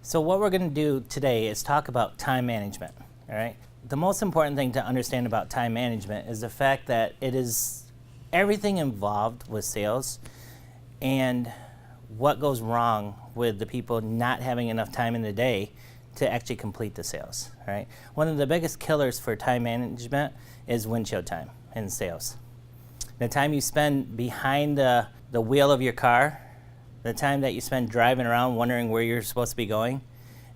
So what we're going to do today is talk about time management, all right? The most important thing to understand about time management is the fact that it is everything involved with sales and what goes wrong with the people not having enough time in the day to actually complete the sales, all right? One of the biggest killers for time management is windshield time in sales. The time you spend behind the wheel of your car, the time that you spend driving around wondering where you're supposed to be going,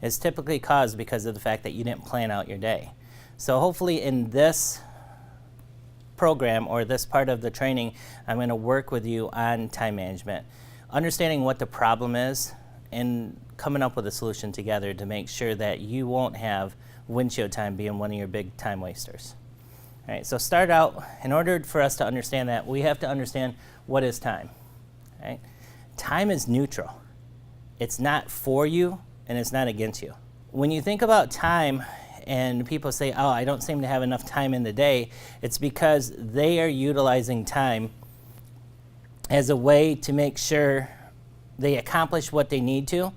is typically caused because of the fact that you didn't plan out your day. So hopefully in this program or this part of the training, I'm going to work with you on time management, understanding what the problem is and coming up with a solution together to make sure that you won't have windshield time being one of your big time wasters. All right, so start out, in order for us to understand that, we have to understand what is time. Right? Time is neutral. It's not for you and it's not against you. When you think about time and people say, oh, I don't seem to have enough time in the day, it's because they are utilizing time as a way to make sure they accomplish what they need to,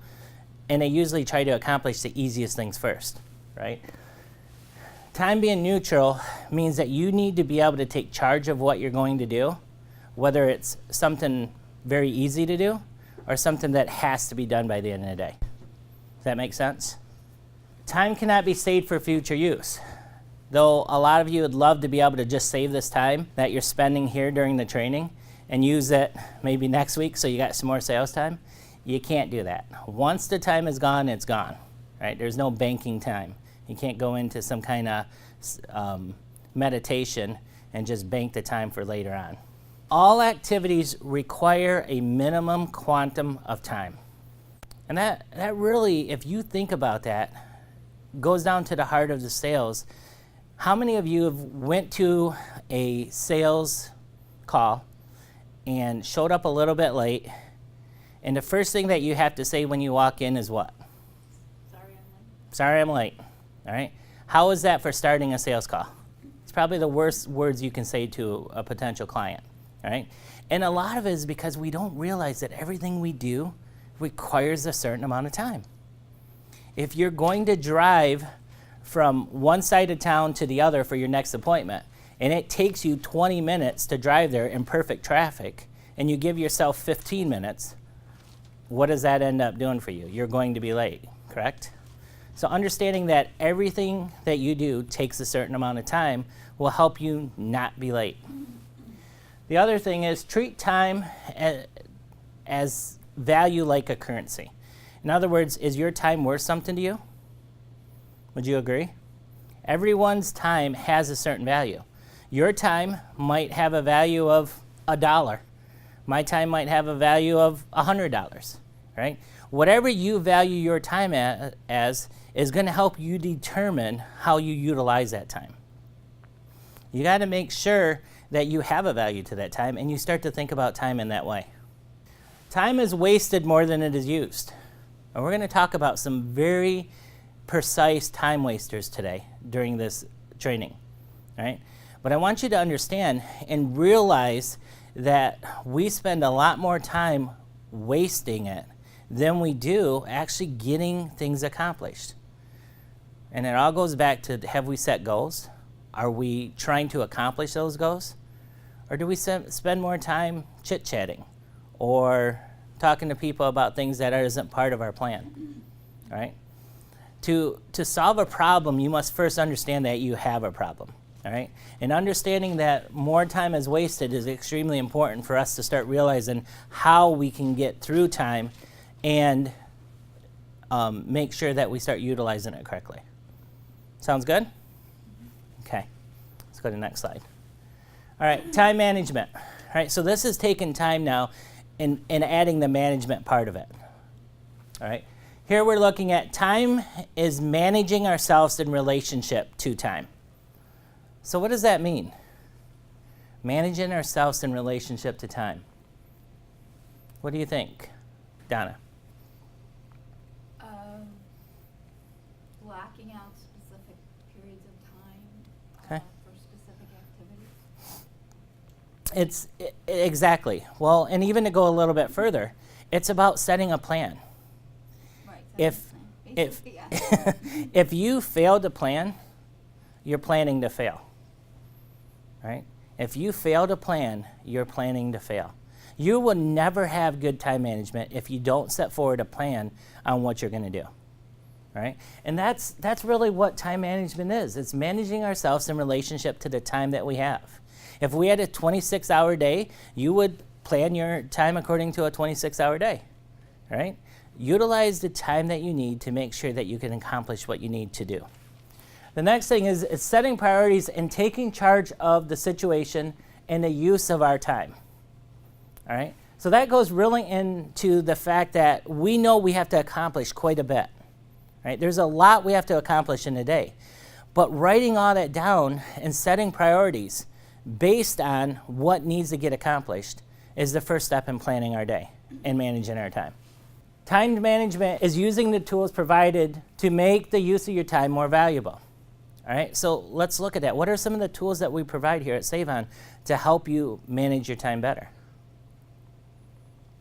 and they usually try to accomplish the easiest things first, right? Time being neutral means that you need to be able to take charge of what you're going to do, whether it's something very easy to do or something that has to be done by the end of the day. Does that make sense? Time cannot be saved for future use. Though a lot of you would love to be able to just save this time that you're spending here during the training and use it maybe next week so you got some more sales time, you can't do that. Once the time is gone, it's gone, right? There's no banking time. You can't go into some kind of meditation and just bank the time for later on. All activities require a minimum quantum of time. And that really, if you think about that, goes down to the heart of the sales. How many of you have went to a sales call and showed up a little bit late, and the first thing that you have to say when you walk in is what? Sorry, I'm late. Sorry, I'm late. All right? How is that for starting a sales call? It's probably the worst words you can say to a potential client. All right? And a lot of it is because we don't realize that everything we do requires a certain amount of time. If you're going to drive from one side of town to the other for your next appointment, and it takes you 20 minutes to drive there in perfect traffic, and you give yourself 15 minutes, what does that end up doing for you? You're going to be late, correct? So understanding that everything that you do takes a certain amount of time will help you not be late. The other thing is treat time as value like a currency. In other words, is your time worth something to you? Would you agree? Everyone's time has a certain value. Your time might have a value of $1. My time might have a value of $100, right? Whatever you value your time as is going to help you determine how you utilize that time. You got to make sure that you have a value to that time, and you start to think about time in that way. Time is wasted more than it is used. And we're going to talk about some very precise time wasters today during this training, right? But I want you to understand and realize that we spend a lot more time wasting it than we do actually getting things accomplished. And it all goes back to, have we set goals? Are we trying to accomplish those goals? Or do we spend more time chit-chatting or talking to people about things that isn't part of our plan, right? To solve a problem, you must first understand that you have a problem, all right? And understanding that more time is wasted is extremely important for us to start realizing how we can get through time and make sure that we start utilizing it correctly. Sounds good? Okay, let's go to the next slide. All right, time management. All right, so this is taking time now and adding the management part of it. All right, here we're looking at time is managing ourselves in relationship to time. So what does that mean? Managing ourselves in relationship to time. What do you think, Donna? Blocking out specific periods of time Okay. for specific activities. Exactly. Well, and even to go a little bit further, it's about setting a plan. Right. If If, Yeah. if you fail to plan, you're planning to fail. Right? If you fail to plan, you're planning to fail. You will never have good time management if you don't set forward a plan on what you're going to do. Right? And that's really what time management is. It's managing ourselves in relationship to the time that we have. If we had a 26-hour day, you would plan your time according to a 26-hour day. Right? Utilize the time that you need to make sure that you can accomplish what you need to do. The next thing is setting priorities and taking charge of the situation and the use of our time. All right? So that goes really into the fact that we know we have to accomplish quite a bit. Right? There's a lot we have to accomplish in a day. But writing all that down and setting priorities based on what needs to get accomplished is the first step in planning our day and managing our time. Time management is using the tools provided to make the use of your time more valuable. All right, so let's look at that. What are some of the tools that we provide here at SaveOn to help you manage your time better?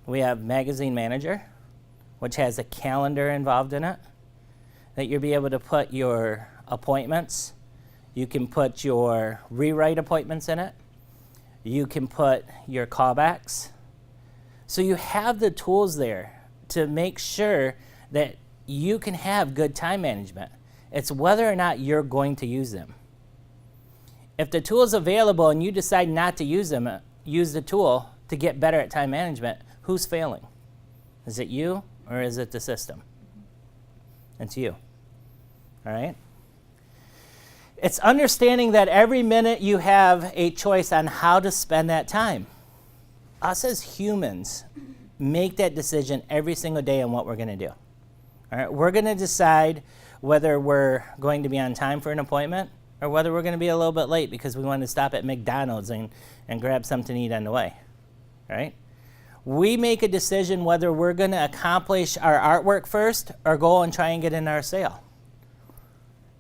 We have Magazine Manager, which has a calendar involved in it, that you'll be able to put your appointments. You can put your rewrite appointments in it. You can put your callbacks. So you have the tools there to make sure that you can have good time management. It's whether or not you're going to use them. If the tool is available and you decide not to use them, use the tool to get better at time management, who's failing? Is it you or is it the system? It's you. All right? It's understanding that every minute you have a choice on how to spend that time. Us as humans make that decision every single day on what we're going to do. All right? We're going to decide whether we're going to be on time for an appointment or whether we're going to be a little bit late because we want to stop at McDonald's and grab something to eat on the way. All right? We make a decision whether we're going to accomplish our artwork first or go and try and get in our sale.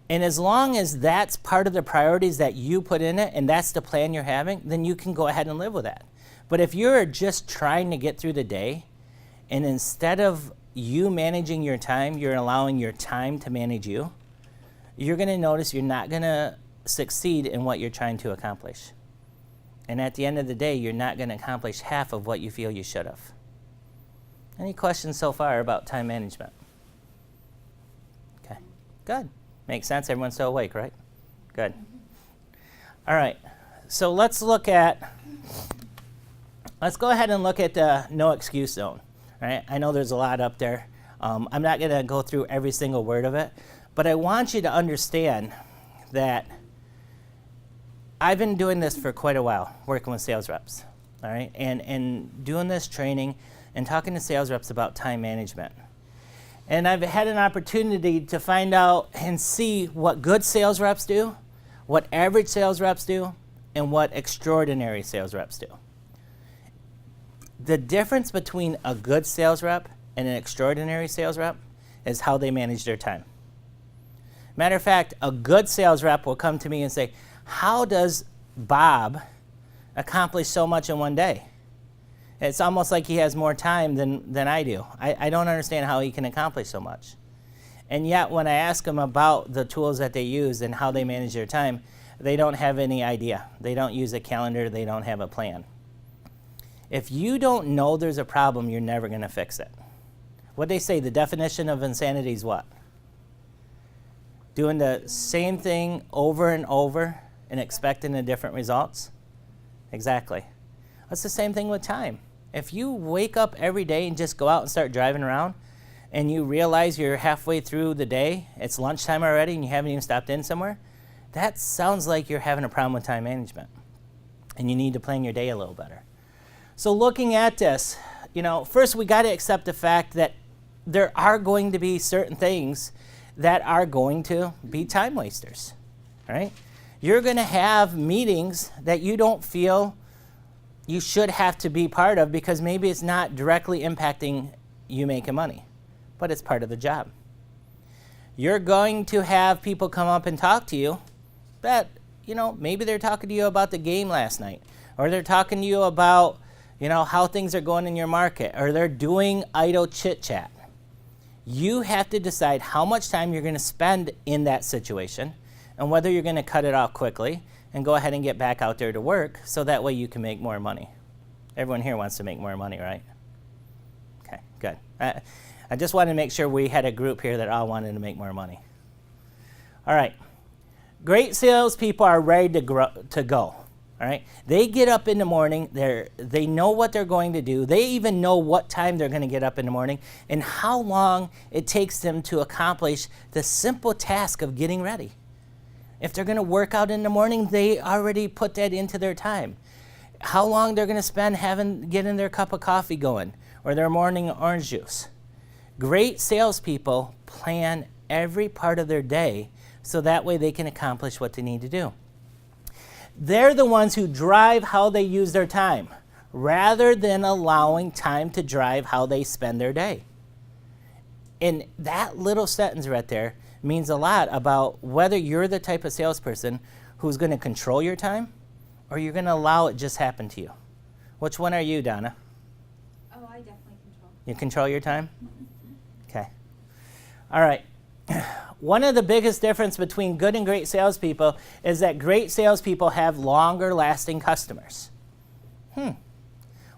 And as long as that's part of the priorities that you put in it and that's the plan you're having, then you can go ahead and live with that. But if you're just trying to get through the day and instead of you managing your time, you're allowing your time to manage you, you're going to notice you're not going to succeed in what you're trying to accomplish. And at the end of the day, you're not going to accomplish half of what you feel you should have. Any questions so far about time management? Okay, good. Makes sense. Everyone's still awake, right? Good. All right. So let's go ahead and look at the no excuse zone. All right. I know there's a lot up there. I'm not going to go through every single word of it, but I want you to understand that I've been doing this for quite a while, working with sales reps, all right, and doing this training and talking to sales reps about time management. And I've had an opportunity to find out and see what good sales reps do, what average sales reps do, and what extraordinary sales reps do. The difference between a good sales rep and an extraordinary sales rep is how they manage their time. Matter of fact, a good sales rep will come to me and say, how does Bob accomplish so much in one day? It's almost like he has more time than I do. I don't understand how he can accomplish so much. And yet when I ask them about the tools that they use and how they manage their time, they don't have any idea. They don't use a calendar. They don't have a plan. If you don't know there's a problem, you're never going to fix it. What they say, the definition of insanity is what? Doing the same thing over and over and expecting the different results? Exactly. That's the same thing with time. If you wake up every day and just go out and start driving around and you realize you're halfway through the day, it's lunchtime already and you haven't even stopped in somewhere, that sounds like you're having a problem with time management and you need to plan your day a little better. So looking at this, first we got to accept the fact that there are going to be certain things that are going to be time wasters, right? You're going to have meetings that you don't feel you should have to be part of because maybe it's not directly impacting you making money, but it's part of the job. You're going to have people come up and talk to you that, maybe they're talking to you about the game last night, or they're talking to you about, how things are going in your market, or they're doing idle chit-chat. You have to decide how much time you're going to spend in that situation and whether you're going to cut it off quickly and go ahead and get back out there to work so that way you can make more money. Everyone here wants to make more money, right? Okay, good. I just wanted to make sure we had a group here that all wanted to make more money. All right. Great salespeople are ready to go. All right. They get up in the morning. They know what they're going to do. They even know what time they're going to get up in the morning and how long it takes them to accomplish the simple task of getting ready. If they're going to work out in the morning, they already put that into their time. How long they're going to spend getting their cup of coffee going or their morning orange juice. Great salespeople plan every part of their day so that way they can accomplish what they need to do. They're the ones who drive how they use their time rather than allowing time to drive how they spend their day. And that little sentence right there means a lot about whether you're the type of salesperson who's going to control your time or you're going to allow it just happen to you. Which one are you, Donna? Oh, I definitely control. You control your time? Okay. All right. One of the biggest difference between good and great salespeople is that great salespeople have longer lasting customers.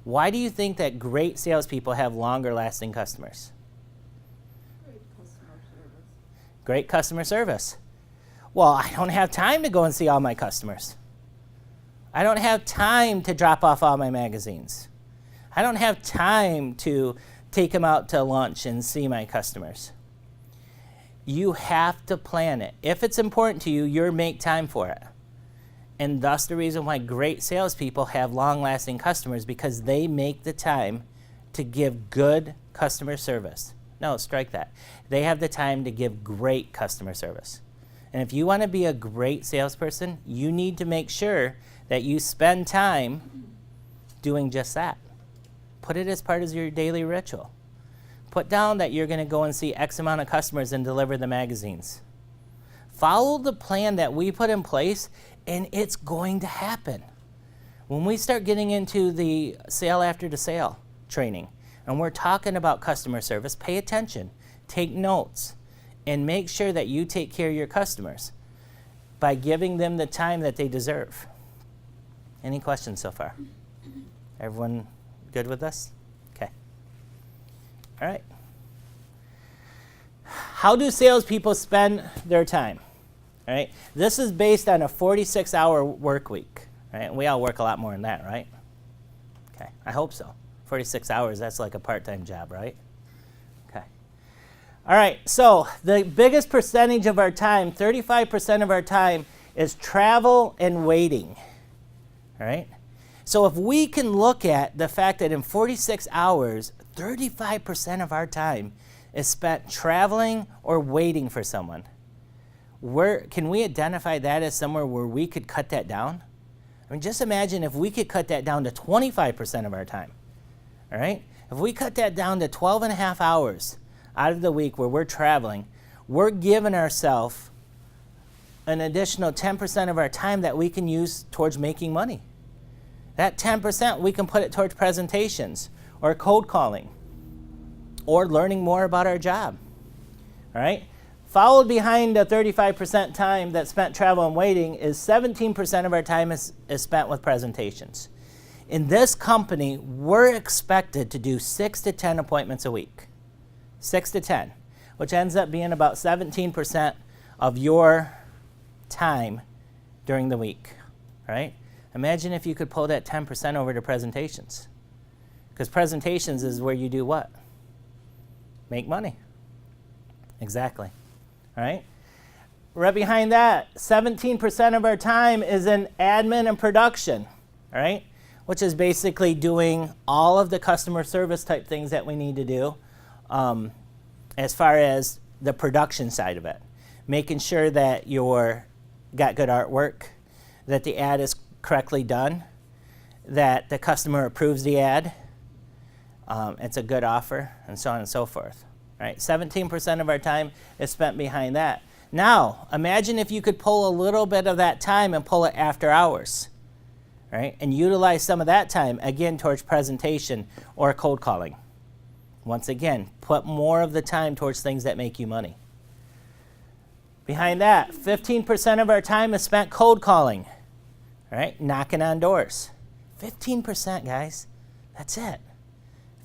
Why do you think that great salespeople have longer lasting customers? Great customer service. Great customer service. Well, I don't have time to go and see all my customers. I don't have time to drop off all my magazines. I don't have time to take them out to lunch and see my customers. You have to plan it. If it's important to you, you'll make time for it. And thus the reason why great salespeople have long-lasting customers, because they make the time to give good customer service. No, strike that. They have the time to give great customer service. And if you want to be a great salesperson, you need to make sure that you spend time doing just that. Put it as part of your daily ritual. Put down that you're going to go and see X amount of customers and deliver the magazines. Follow the plan that we put in place, and it's going to happen. When we start getting into the sale after the sale training, and we're talking about customer service, pay attention, take notes, and make sure that you take care of your customers by giving them the time that they deserve. Any questions so far? Everyone good with this? Okay. All right. How do salespeople spend their time? All right. This is based on a 46-hour work week. Right? We all work a lot more than that, right? Okay. I hope so. 46 hours, that's like a part-time job, right? Okay. All right. So the biggest percentage of our time, 35% of our time, is travel and waiting. All right. So if we can look at the fact that in 46 hours, 35% of our time is spent traveling or waiting for someone, can we identify that as somewhere where we could cut that down? I mean, just imagine if we could cut that down to 25% of our time. All right? If we cut that down to 12 and a half hours out of the week where we're traveling, we're giving ourselves an additional 10% of our time that we can use towards making money. That 10%, we can put it towards presentations or cold calling or learning more about our job. All right? Followed behind the 35% time that's spent travel and waiting is 17% of our time is spent with presentations. In this company, we're expected to do 6 to 10 appointments a week. 6 to 10, which ends up being about 17% of your time during the week. All right? Imagine if you could pull that 10% over to presentations. Because presentations is where you do what? Make money. Exactly. All right? Right behind that, 17% of our time is in admin and production. All right? Which is basically doing all of the customer service type things that we need to do as far as the production side of it. Making sure that you're got good artwork, that the ad is correctly done, that the customer approves the ad, it's a good offer, and so on and so forth. Right? 17% of our time is spent behind that. Now, imagine if you could pull a little bit of that time and pull it after hours, right? And utilize some of that time, again, towards presentation or cold calling. Once again, put more of the time towards things that make you money. Behind that, 15% of our time is spent cold calling, right? Knocking on doors. 15%, guys. That's it.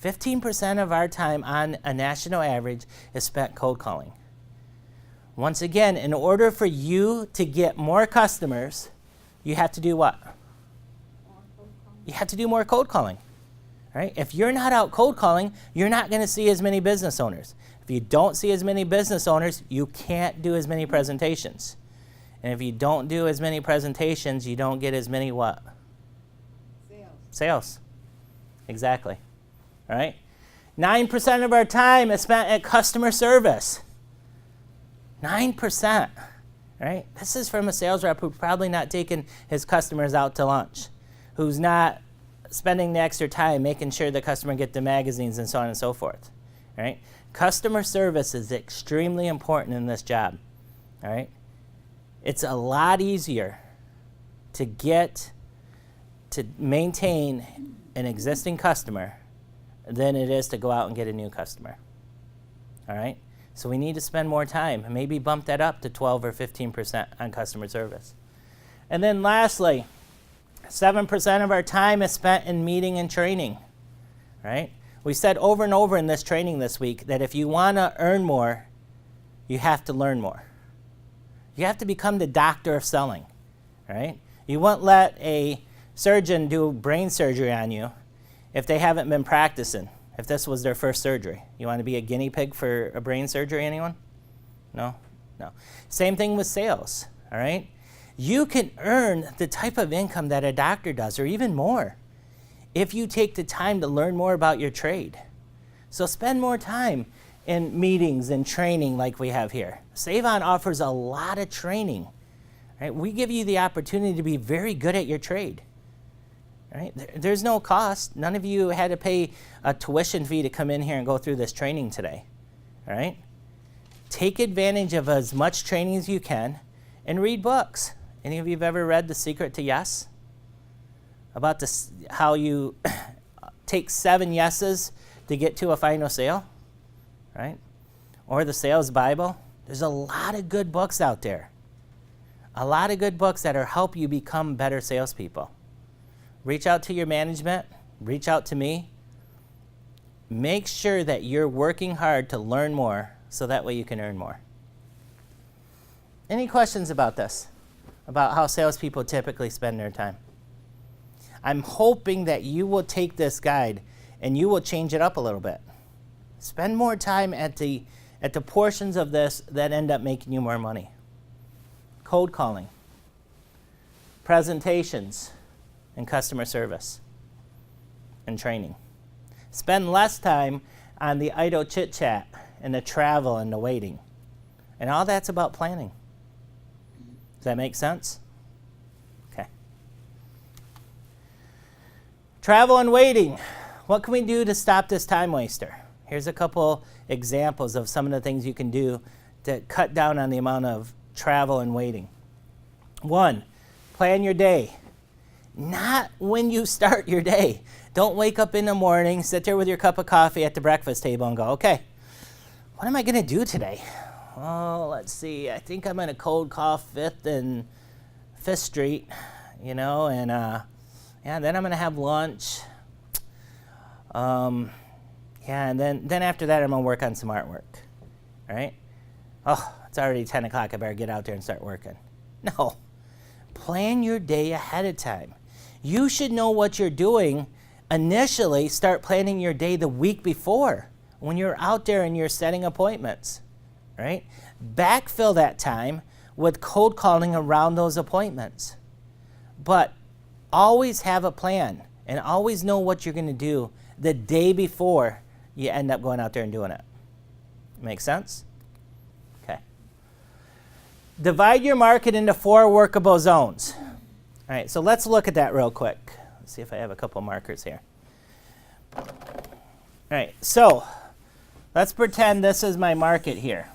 15% of our time on a national average is spent cold calling. Once again, in order for you to get more customers, you have to do what? More cold calling. You have to do more cold calling. Right? If you're not out cold calling, you're not going to see as many business owners. If you don't see as many business owners, you can't do as many presentations. And if you don't do as many presentations, you don't get as many what? Sales. Exactly. All right? 9% of our time is spent at customer service. 9%. Right? This is from a sales rep who's probably not taking his customers out to lunch, who's not spending the extra time making sure the customer get the magazines and so on and so forth. Right? Customer service is extremely important in this job. All right? It's a lot easier to maintain an existing customer than it is to go out and get a new customer. All right? So we need to spend more time and maybe bump that up to 12 or 15% on customer service. And then lastly, 7% of our time is spent in meeting and training, right? We said over and over in this training this week that if you want to earn more, you have to learn more. You have to become the doctor of selling, right? You won't let a surgeon do brain surgery on you if they haven't been practicing, if this was their first surgery. You want to be a guinea pig for a brain surgery, anyone? No? No. Same thing with sales, all right? You can earn the type of income that a doctor does, or even more, if you take the time to learn more about your trade. So spend more time in meetings and training like we have here. Save-On offers a lot of training. Right? We give you the opportunity to be very good at your trade. Right? There's no cost. None of you had to pay a tuition fee to come in here and go through this training today. All right? Take advantage of as much training as you can and read books. Any of you have ever read The Secret to Yes? About this, how you take 7 yeses to get to a final sale, right? Or the Sales Bible. There's a lot of good books out there. A lot of good books that help you become better salespeople. Reach out to your management. Reach out to me. Make sure that you're working hard to learn more so that way you can earn more. Any questions about this? About how salespeople typically spend their time? I'm hoping that you will take this guide and you will change it up a little bit. Spend more time at the portions of this that end up making you more money. Cold calling, presentations, and customer service, and training. Spend less time on the idle chit-chat and the travel and the waiting. And all that's about planning. Does that make sense? Okay. Travel and waiting. What can we do to stop this time waster? Here's a couple examples of some of the things you can do to cut down on the amount of travel and waiting. 1, plan your day. Not when you start your day. Don't wake up in the morning, sit there with your cup of coffee at the breakfast table and go, okay, what am I going to do today? Oh, let's see. I think I'm going to cold call 5th and 5th Street, and then I'm going to have lunch. And then after that, I'm going to work on some artwork, right? Oh, it's already 10 o'clock. I better get out there and start working. No. Plan your day ahead of time. You should know what you're doing. Initially, start planning your day the week before when you're out there and you're setting appointments, right? Backfill that time with cold calling around those appointments. But always have a plan and always know what you're going to do the day before you end up going out there and doing it. Make sense? Okay. Divide your market into 4 workable zones. All right, so let's look at that real quick. Let's see if I have a couple markers here. All right, so let's pretend this is my market here.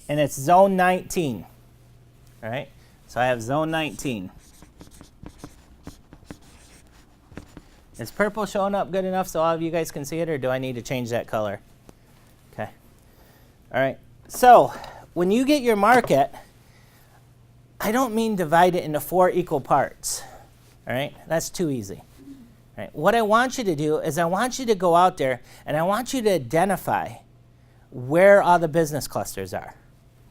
And it's zone 19. All right, so I have zone 19. Is purple showing up good enough so all of you guys can see it, or do I need to change that color? Okay. All right. So when you get your market, I don't mean divide it into 4 equal parts. All right? That's too easy. All right? What I want you to do is I want you to go out there and I want you to identify where all the business clusters are.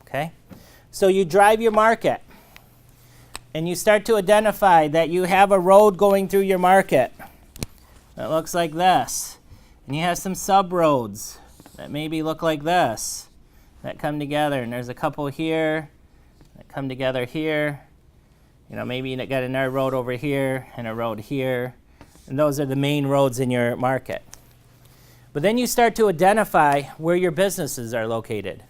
Okay? So you drive your market and you start to identify that you have a road going through your market that looks like this. And you have some sub-roads that maybe look like this that come together. And there's a couple here that come together here. You know, maybe you got another road over here and a road here. And those are the main roads in your market. But then you start to identify where your businesses are located.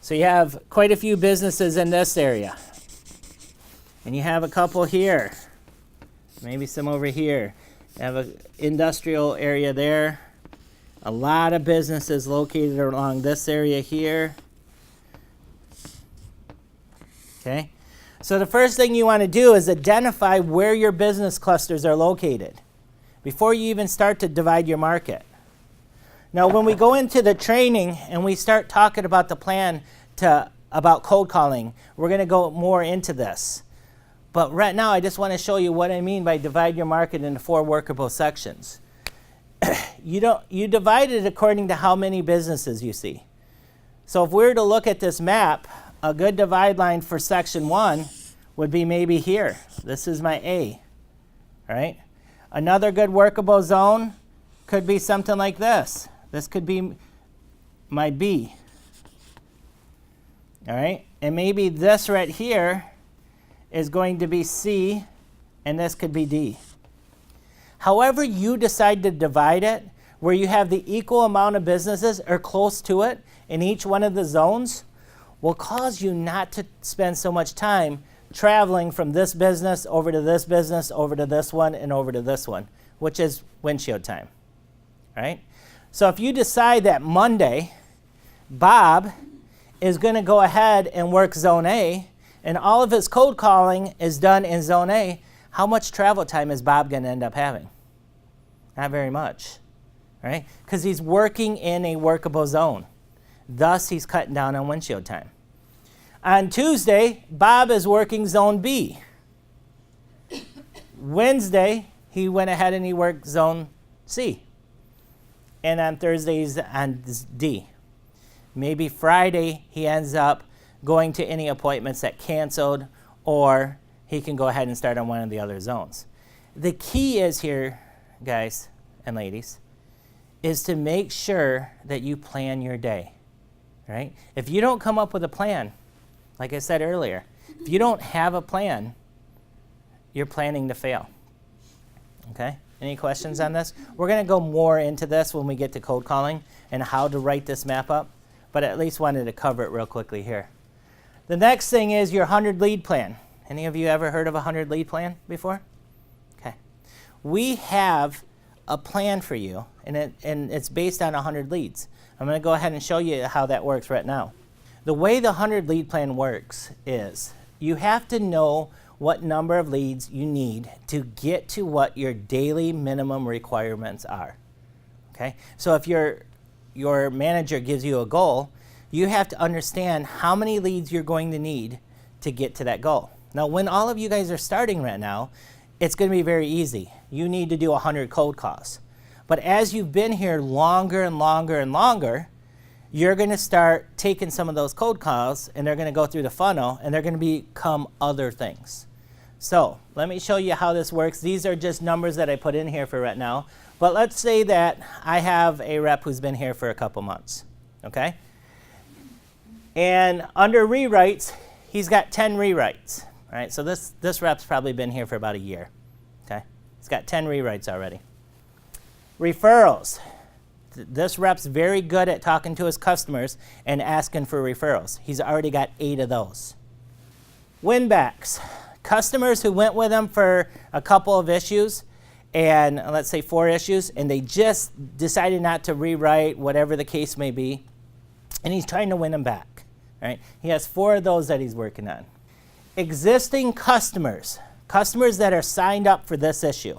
So you have quite a few businesses in this area. And you have a couple here. Maybe some over here. You have an industrial area there. A lot of businesses located along this area here. Okay? So the first thing you want to do is identify where your business clusters are located before you even start to divide your market. Now, when we go into the training and we start talking about the plan about cold calling, we're going to go more into this. But right now, I just want to show you what I mean by divide your market into 4 workable sections. You divide it according to how many businesses you see. So if we were to look at this map, a good divide line for section 1 would be maybe here. This is my A. All right? Another good workable zone could be something like this. This could be my B. All right? And maybe this right here is going to be C, and this could be D. However you decide to divide it, where you have the equal amount of businesses or close to it in each one of the zones, will cause you not to spend so much time traveling from this business over to this business, over to this one, and over to this one, which is windshield time. Right? So if you decide that Monday, Bob is going to go ahead and work zone A, and all of his cold calling is done in zone A, how much travel time is Bob going to end up having? Not very much, right? Because he's working in a workable zone. Thus, he's cutting down on windshield time. On Tuesday, Bob is working zone B. Wednesday, he went ahead and he worked zone C. And on Thursday, he's on D. Maybe Friday, he ends up going to any appointments that canceled, or he can go ahead and start on one of the other zones. The key is here, guys and ladies, is to make sure that you plan your day, right? If you don't come up with a plan, like I said earlier, if you don't have a plan, you're planning to fail, okay? Any questions on this? We're going to go more into this when we get to cold calling and how to write this map up, but I at least wanted to cover it real quickly here. The next thing is your 100 lead plan. Any of you ever heard of a 100 lead plan before? Okay. We have a plan for you, and it's based on 100 leads. I'm going to go ahead and show you how that works right now. The way the 100 lead plan works is you have to know what number of leads you need to get to what your daily minimum requirements are. Okay? So if your manager gives you a goal, you have to understand how many leads you're going to need to get to that goal. Now, when all of you guys are starting right now, it's going to be very easy. You need to do 100 cold calls. But as you've been here longer and longer and longer, you're going to start taking some of those cold calls, and they're going to go through the funnel, and they're going to become other things. So let me show you how this works. These are just numbers that I put in here for right now. But let's say that I have a rep who's been here for a couple months, okay? And under rewrites, he's got 10 rewrites, right? So this rep's probably been here for about a year, okay? He's got 10 rewrites already. Referrals. This rep's very good at talking to his customers and asking for referrals. He's already got 8 of those. Win-backs. Customers who went with him for a couple of issues, and let's say 4 issues, and they just decided not to rewrite, whatever the case may be, and he's trying to win them back. Right? He has 4 of those that he's working on. Existing customers that are signed up for this issue.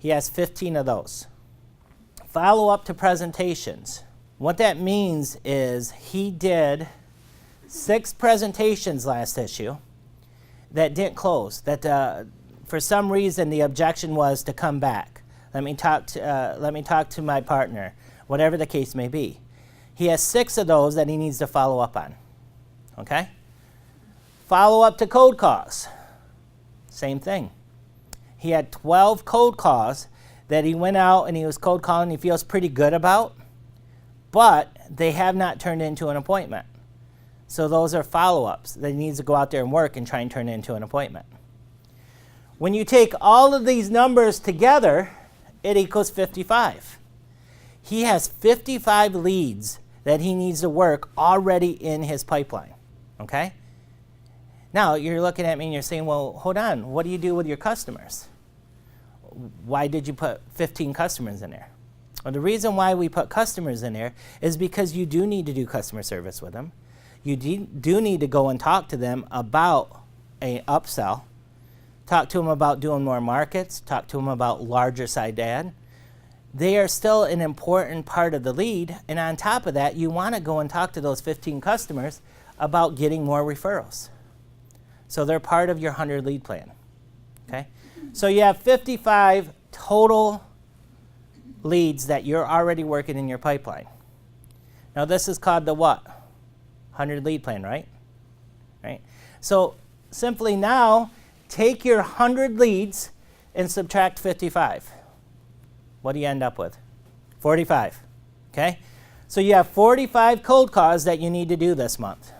He has 15 of those. Follow up to presentations. What that means is he did 6 presentations last issue that didn't close, that for some reason the objection was to come back. Let me talk to my partner, whatever the case may be. He has 6 of those that he needs to follow up on. Okay? Follow up to cold calls. Same thing. He had 12 cold calls that he went out and he was cold calling he feels pretty good about, but they have not turned into an appointment. So those are follow-ups that he needs to go out there and work and try and turn into an appointment. When you take all of these numbers together, it equals 55. He has 55 leads that he needs to work already in his pipeline, okay? Now, you're looking at me and you're saying, well, hold on, what do you do with your customers? Why did you put 15 customers in there? Well, the reason why we put customers in there is because you do need to do customer service with them. You do need to go and talk to them about an upsell, talk to them about doing more markets, talk to them about larger side ad. They are still an important part of the lead, and on top of that, you want to go and talk to those 15 customers about getting more referrals. So they're part of your 100 lead plan, okay? So you have 55 total leads that you're already working in your pipeline. Now this is called the what? 100 lead plan, right? Right? So simply now, take your 100 leads and subtract 55. What do you end up with? 45, okay? So you have 45 cold calls that you need to do this month.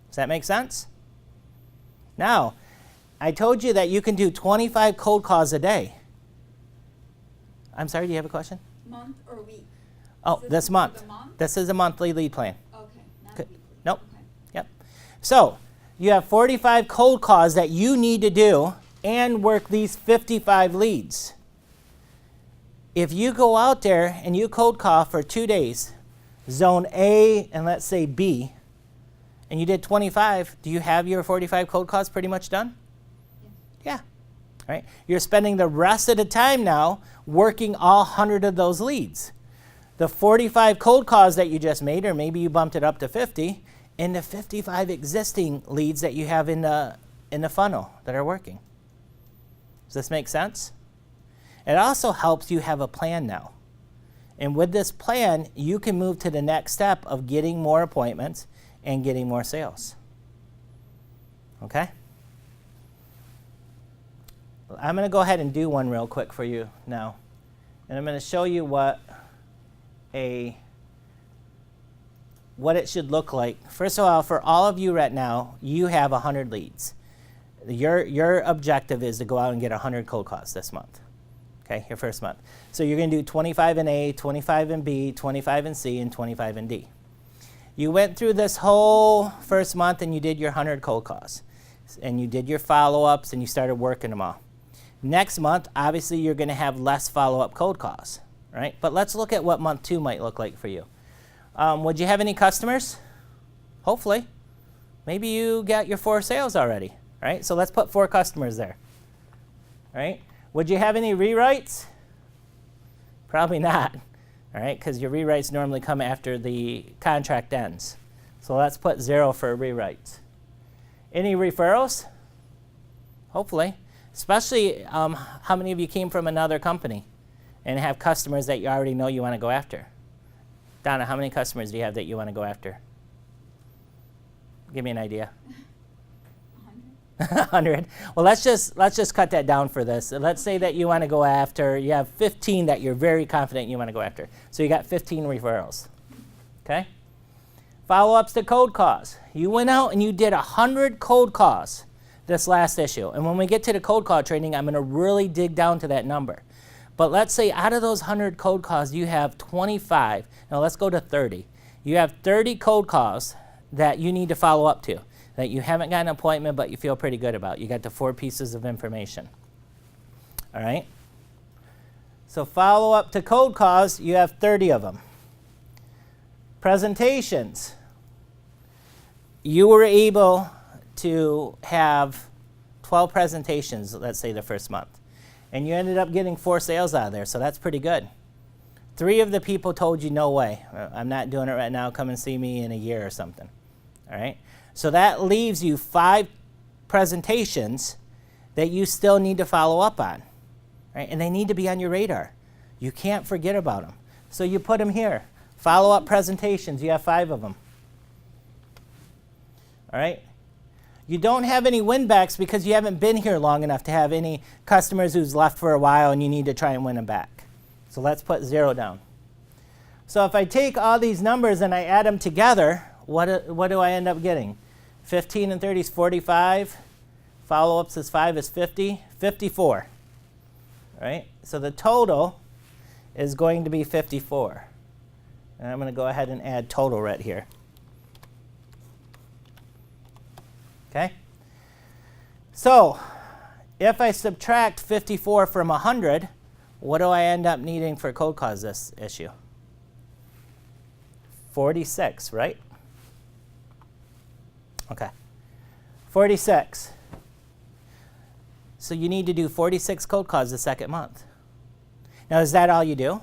Does that make sense? Now, I told you that you can do 25 cold calls a day. I'm sorry, do you have a question? Month or week? Oh, Is this for month. the month? This is a monthly lead plan. Okay, not Good. weekly. Nope. Okay. Yep. So you have 45 cold calls that you need to do and work these 55 leads. If you go out there and you cold call for 2 days, zone A and let's say B, and you did 25, do you have your 45 cold calls pretty much done? Yeah. Right? You're spending the rest of the time now working all 100 of those leads. The 45 cold calls that you just made, or maybe you bumped it up to 50, and the 55 existing leads that you have in the funnel that are working. Does this make sense? It also helps you have a plan now. And with this plan, you can move to the next step of getting more appointments and getting more sales. Okay? I'm going to go ahead and do one real quick for you now. And I'm going to show you what it should look like. First of all, for all of you right now, you have 100 leads. Your objective is to go out and get 100 cold calls this month. Okay, your first month. So you're going to do 25 in A, 25 in B, 25 in C, and 25 in D. You went through this whole first month and you did your 100 cold calls. And you did your follow-ups and you started working them all. Next month, obviously, you're going to have less follow-up cold calls, right? But let's look at what month 2 might look like for you. Would you have any customers? Hopefully. Maybe you got your 4 sales already, right? So let's put 4 customers there, right? Would you have any rewrites? Probably not, all right, because your rewrites normally come after the contract ends. So let's put 0 for rewrites. Any referrals? Hopefully. Especially how many of you came from another company and have customers that you already know you want to go after? Donna, how many customers do you have that you want to go after? Give me an idea. 100. Well, let's just cut that down for this. Let's say that you want to go after, you have 15 that you're very confident you want to go after. So you got 15 referrals. Okay? Follow-ups to cold calls. You went out and you did 100 cold calls this last issue. And when we get to the cold call training, I'm going to really dig down to that number. But let's say out of those 100 cold calls, you have 25. Now let's go to 30. You have 30 cold calls that you need to follow up to, that you haven't got an appointment but you feel pretty good about. You got the 4 pieces of information. All right? So follow up to cold calls, you have 30 of them. Presentations. You were able to have 12 presentations, let's say the first month. And you ended up getting 4 sales out of there, so that's pretty good. 3 of the people told you, no way, I'm not doing it right now, come and see me in a year or something. All right? So that leaves you 5 presentations that you still need to follow up on. Right? And they need to be on your radar. You can't forget about them. So you put them here. Follow-up presentations, you have 5 of them. All right? You don't have any win-backs because you haven't been here long enough to have any customers who's left for a while and you need to try and win them back. So let's put 0 down. So if I take all these numbers and I add them together, what do I end up getting? 15 and 30 is 45. Follow-ups is 5 is 50. 54. All right? So the total is going to be 54. And I'm going to go ahead and add total right here. Okay? So, if I subtract 54 from 100, what do I end up needing for code cause this issue? 46, right? Okay. 46. So you need to do 46 code calls the second month. Now, is that all you do?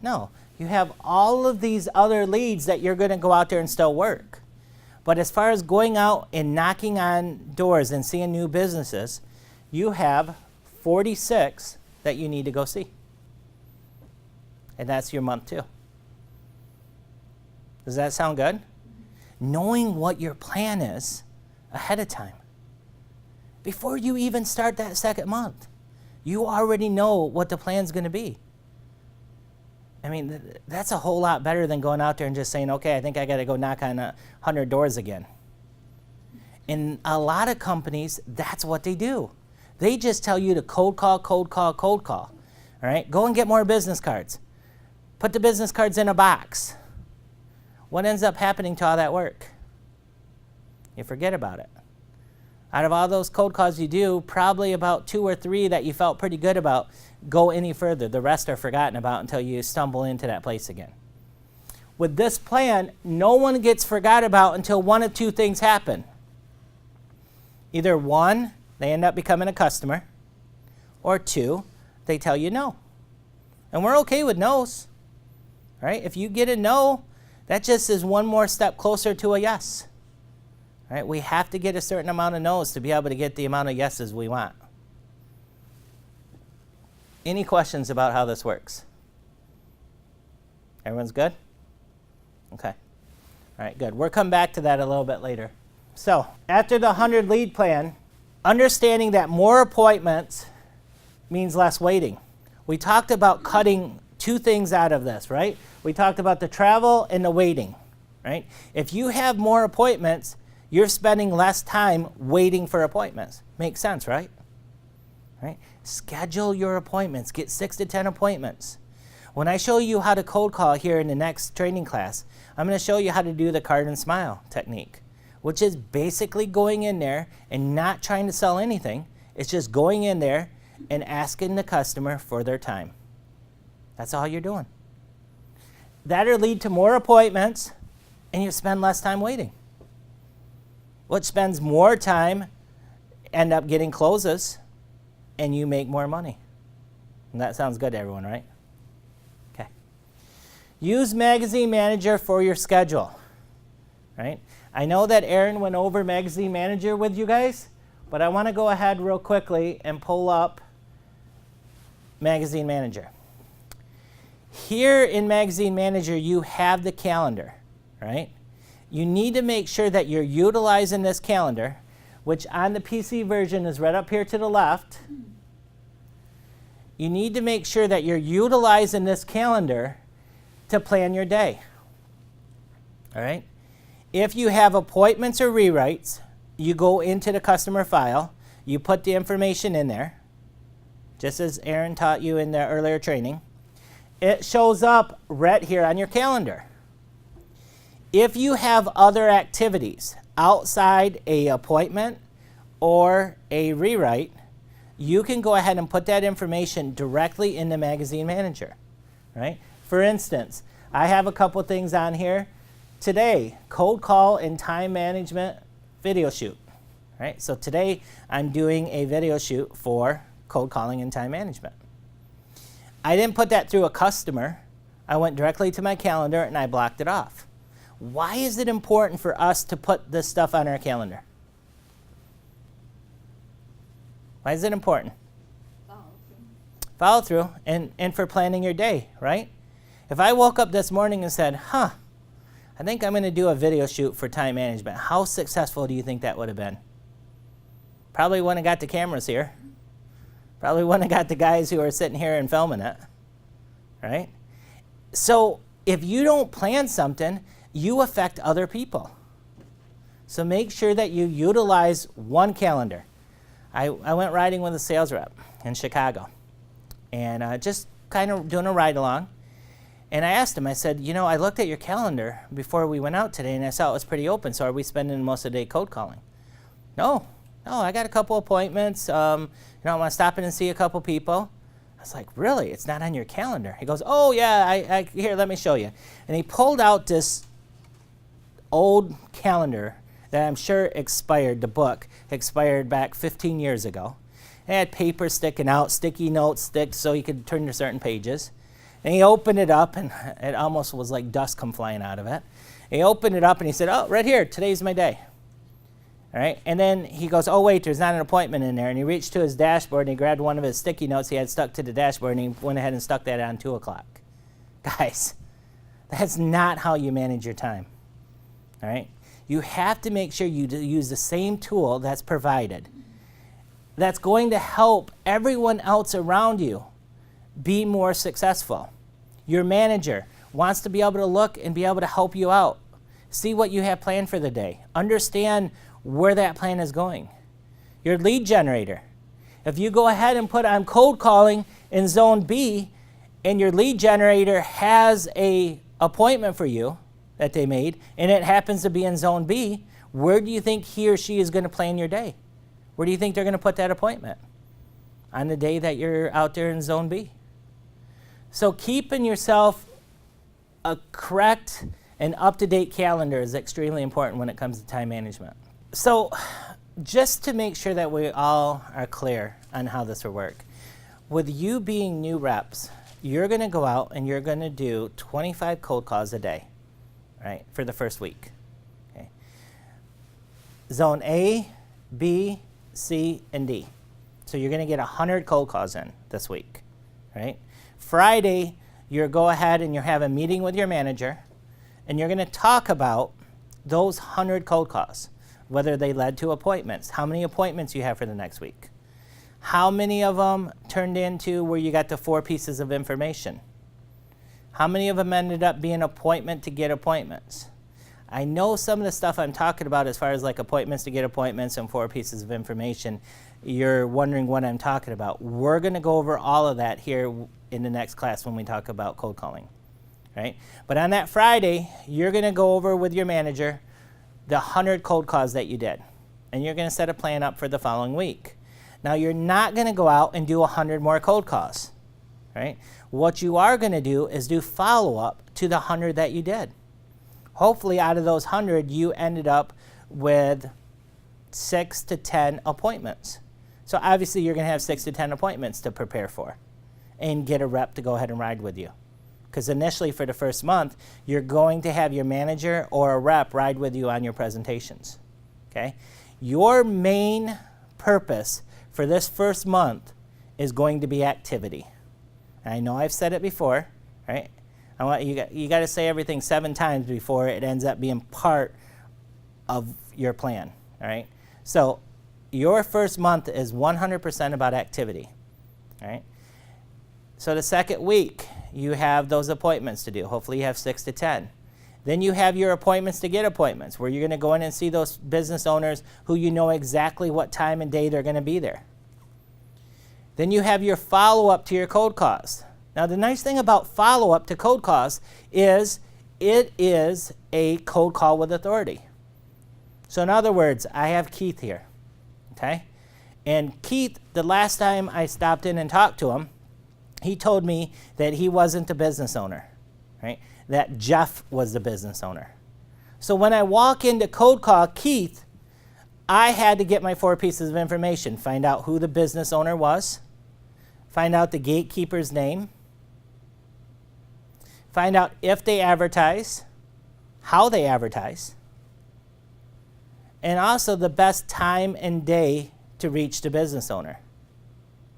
No. You have all of these other leads that you're going to go out there and still work. But as far as going out and knocking on doors and seeing new businesses, you have 46 that you need to go see. And that's your month 2. Does that sound good? Knowing what your plan is ahead of time. Before you even start that second month, you already know what the plan's going to be. I mean, that's a whole lot better than going out there and just saying, okay, I think I got to go knock on 100 doors again. In a lot of companies, that's what they do. They just tell you to cold call, cold call, cold call. All right? Go and get more business cards. Put the business cards in a box. What ends up happening to all that work? You forget about it. Out of all those cold calls you do, probably about 2 or 3 that you felt pretty good about go any further. The rest are forgotten about until you stumble into that place again. With this plan, no one gets forgot about until 1 of 2 things happen. Either 1, they end up becoming a customer, or 2, they tell you no. And we're okay with no's. Right? If you get a no, that just is 1 more step closer to a yes. Right? We have to get a certain amount of no's to be able to get the amount of yeses we want. Any questions about how this works? Everyone's good? Okay. All right, good. We'll come back to that a little bit later. So, after the 100 lead plan, understanding that more appointments means less waiting. We talked about cutting 2 things out of this, right? We talked about the travel and the waiting, right? If you have more appointments, you're spending less time waiting for appointments. Makes sense, right? Right? Schedule your appointments. Get 6 to 10 appointments. When I show you how to cold call here in the next training class, I'm going to show you how to do the card and smile technique, which is basically going in there and not trying to sell anything. It's just going in there and asking the customer for their time. That's all you're doing. That'll lead to more appointments, and you spend less time waiting. What spends more time end up getting closes, and you make more money. And that sounds good to everyone, right? Okay. Use Magazine Manager for your schedule, right? I know that Aaron went over Magazine Manager with you guys, but I want to go ahead real quickly and pull up Magazine Manager. Here in Magazine Manager, you have the calendar, right? You need to make sure that you're utilizing this calendar, which on the PC version is right up here to the left. You need to make sure that you're utilizing this calendar to plan your day. All right? If you have appointments or rewrites, you go into the customer file, you put the information in there, just as Aaron taught you in the earlier training. It shows up right here on your calendar. If you have other activities outside an appointment or a rewrite, you can go ahead and put that information directly in the Magazine Manager, right? For instance, I have a couple things on here. Today, cold call and time management video shoot, right? So today I'm doing a video shoot for cold calling and time management. I didn't put that through a customer. I went directly to my calendar and I blocked it off. Why is it important for us to put this stuff on our calendar? Why is it important? Follow through and for planning your day, right? If I woke up this morning and said, I think I'm going to do a video shoot for time management, how successful do you think that would have been? Probably wouldn't have got the cameras here. Probably wouldn't have got the guys who are sitting here and filming it, right? So if you don't plan something, you affect other people. So make sure that you utilize one calendar. I went riding with a sales rep in Chicago and just kind of doing a ride along. And I asked him, I said, I looked at your calendar before we went out today and I saw it was pretty open, so are we spending most of the day cold calling? No, I got a couple appointments. I want to stop in and see a couple people. I was like, really? It's not on your calendar? He goes, oh yeah, here, let me show you. And he pulled out this old calendar that I'm sure expired, the book expired back 15 years ago. It had paper sticking out, sticky notes stick so you could turn to certain pages. And he opened it up and it almost was like dust come flying out of it. He opened it up and he said, oh, right here, today's my day. All right, and then he goes, oh wait, there's not an appointment in there. And he reached to his dashboard and he grabbed one of his sticky notes he had stuck to the dashboard and he went ahead and stuck that on 2 o'clock. Guys, that's not how you manage your time. All right, you have to make sure you use the same tool that's provided. That's going to help everyone else around you be more successful. Your manager wants to be able to look and be able to help you out. See what you have planned for the day. Understand where that plan is going. Your lead generator. If you go ahead and put on cold calling in zone B and your lead generator has a appointment for you that they made and it happens to be in zone B, where do you think he or she is going to plan your day? Where do you think they're going to put that appointment? On the day that you're out there in zone B. So keeping yourself a correct and up-to-date calendar is extremely important when it comes to time management. So just to make sure that we all are clear on how this will work, with you being new reps, you're going to go out and you're going to do 25 cold calls a day, right, for the first week. Okay. Zone A, B, C, and D. So you're going to get 100 cold calls in this week, right? Friday, you'll go ahead and you'll have a meeting with your manager, and you're going to talk about those 100 cold calls, whether they led to appointments, how many appointments you have for the next week, how many of them turned into where you got the 4 pieces of information, how many of them ended up being appointment to get appointments. I know some of the stuff I'm talking about as far as like appointments to get appointments and 4 pieces of information, you're wondering what I'm talking about. We're going to go over all of that here in the next class when we talk about cold calling, right? But on that Friday, you're going to go over with your manager the 100 cold calls that you did, and you're going to set a plan up for the following week. Now, you're not going to go out and do 100 more cold calls, right? What you are going to do is do follow-up to the 100 that you did. Hopefully, out of those 100, you ended up with 6 to 10 appointments. So obviously, you're going to have 6 to 10 appointments to prepare for and get a rep to go ahead and ride with you. Because initially, for the first month, you're going to have your manager or a rep ride with you on your presentations, okay? Your main purpose for this first month is going to be activity. And I know I've said it before, right? You got to say everything 7 times before it ends up being part of your plan, all right? So your first month is 100% about activity, all right? So the second week, you have those appointments to do. Hopefully you have 6 to 10. Then you have your appointments to get appointments, where you're going to go in and see those business owners who you know exactly what time and day they're going to be there. Then you have your follow-up to your cold calls. Now, the nice thing about follow-up to cold calls is it is a cold call with authority. So in other words, I have Keith here, okay? And Keith, the last time I stopped in and talked to him, he told me that he wasn't the business owner, right? That Jeff was the business owner. So when I walk in to cold call Keith, I had to get my 4 pieces of information, find out who the business owner was, find out the gatekeeper's name, find out if they advertise, how they advertise, and also the best time and day to reach the business owner,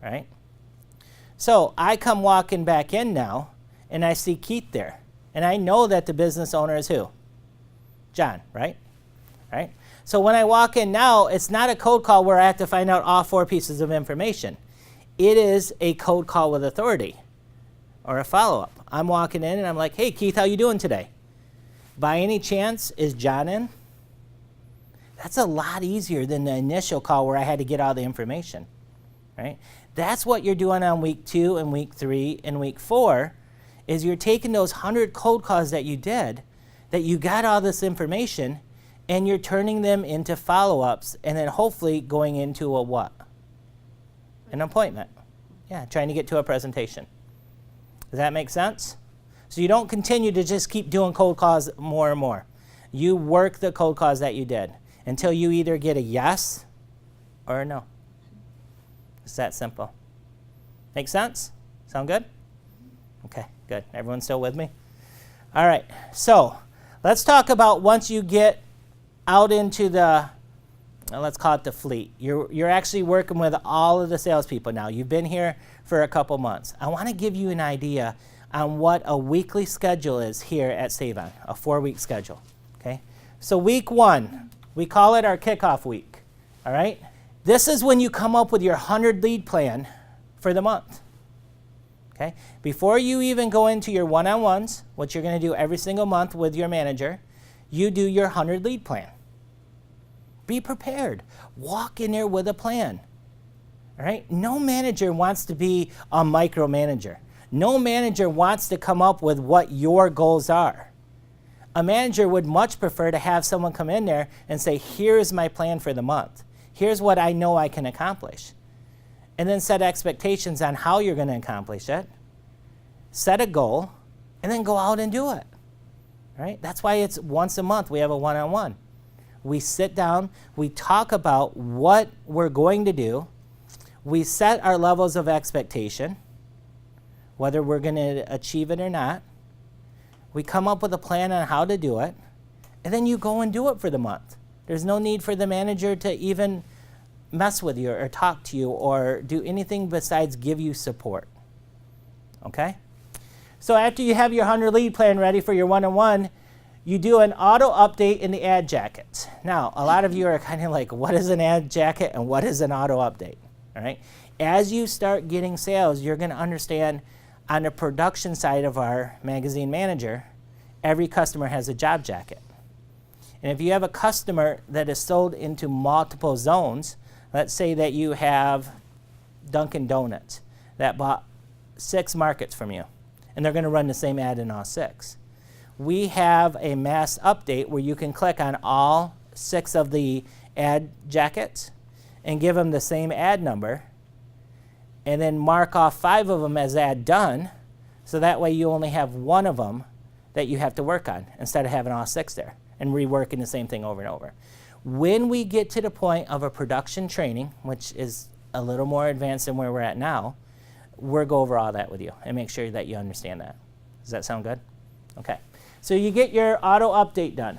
right? So I come walking back in now, and I see Keith there, and I know that the business owner is who? John, right? Right? So when I walk in now, it's not a cold call where I have to find out all 4 pieces of information. It is a cold call with authority or a follow-up. I'm walking in and I'm like, hey, Keith, how you doing today? By any chance, is John in? That's a lot easier than the initial call where I had to get all the information, right? That's what you're doing on week 2 and week 3 and week 4 is you're taking those 100 cold calls that you did, that you got all this information, and you're turning them into follow-ups and then hopefully going into a what? An appointment. Yeah, trying to get to a presentation. Does that make sense? So you don't continue to just keep doing cold calls more and more. You work the cold calls that you did until you either get a yes or a no. It's that simple. Make sense? Sound good? Okay, good. Everyone still with me? All right, so let's talk about once you get out into the, let's call it the fleet. You're actually working with all of the salespeople now. You've been here for a couple months. I want to give you an idea on what a weekly schedule is here at Savon, a 4-week schedule. Okay, so week 1, we call it our kickoff week. All right, this is when you come up with your 100 lead plan for the month. Okay, before you even go into your one-on-ones, what you're going to do every single month with your manager, you do your 100 lead plan. Be prepared. Walk in there with a plan. All right? No manager wants to be a micromanager. No manager wants to come up with what your goals are. A manager would much prefer to have someone come in there and say, here's my plan for the month. Here's what I know I can accomplish. And then set expectations on how you're going to accomplish it. Set a goal, and then go out and do it. Right? That's why it's once a month we have a one-on-one. We sit down, we talk about what we're going to do, we set our levels of expectation, whether we're going to achieve it or not. We come up with a plan on how to do it, and then you go and do it for the month. There's no need for the manager to even mess with you or talk to you or do anything besides give you support. Okay? So after you have your 100 lead plan ready for your one-on-one, you do an auto update in the ad jacket. Now, a lot of you are kind of like, what is an ad jacket and what is an auto update? All right? As you start getting sales, you're going to understand on the production side of our magazine manager, every customer has a job jacket. And if you have a customer that is sold into multiple zones, let's say that you have Dunkin' Donuts that bought 6 markets from you, and they're going to run the same ad in all 6. We have a mass update where you can click on all 6 of the ad jackets and give them the same ad number, and then mark off 5 of them as ad done, so that way you only have 1 of them that you have to work on instead of having all 6 there and reworking the same thing over and over. When we get to the point of a production training, which is a little more advanced than where we're at now, we'll go over all that with you and make sure that you understand that. Does that sound good? Okay. So you get your auto update done.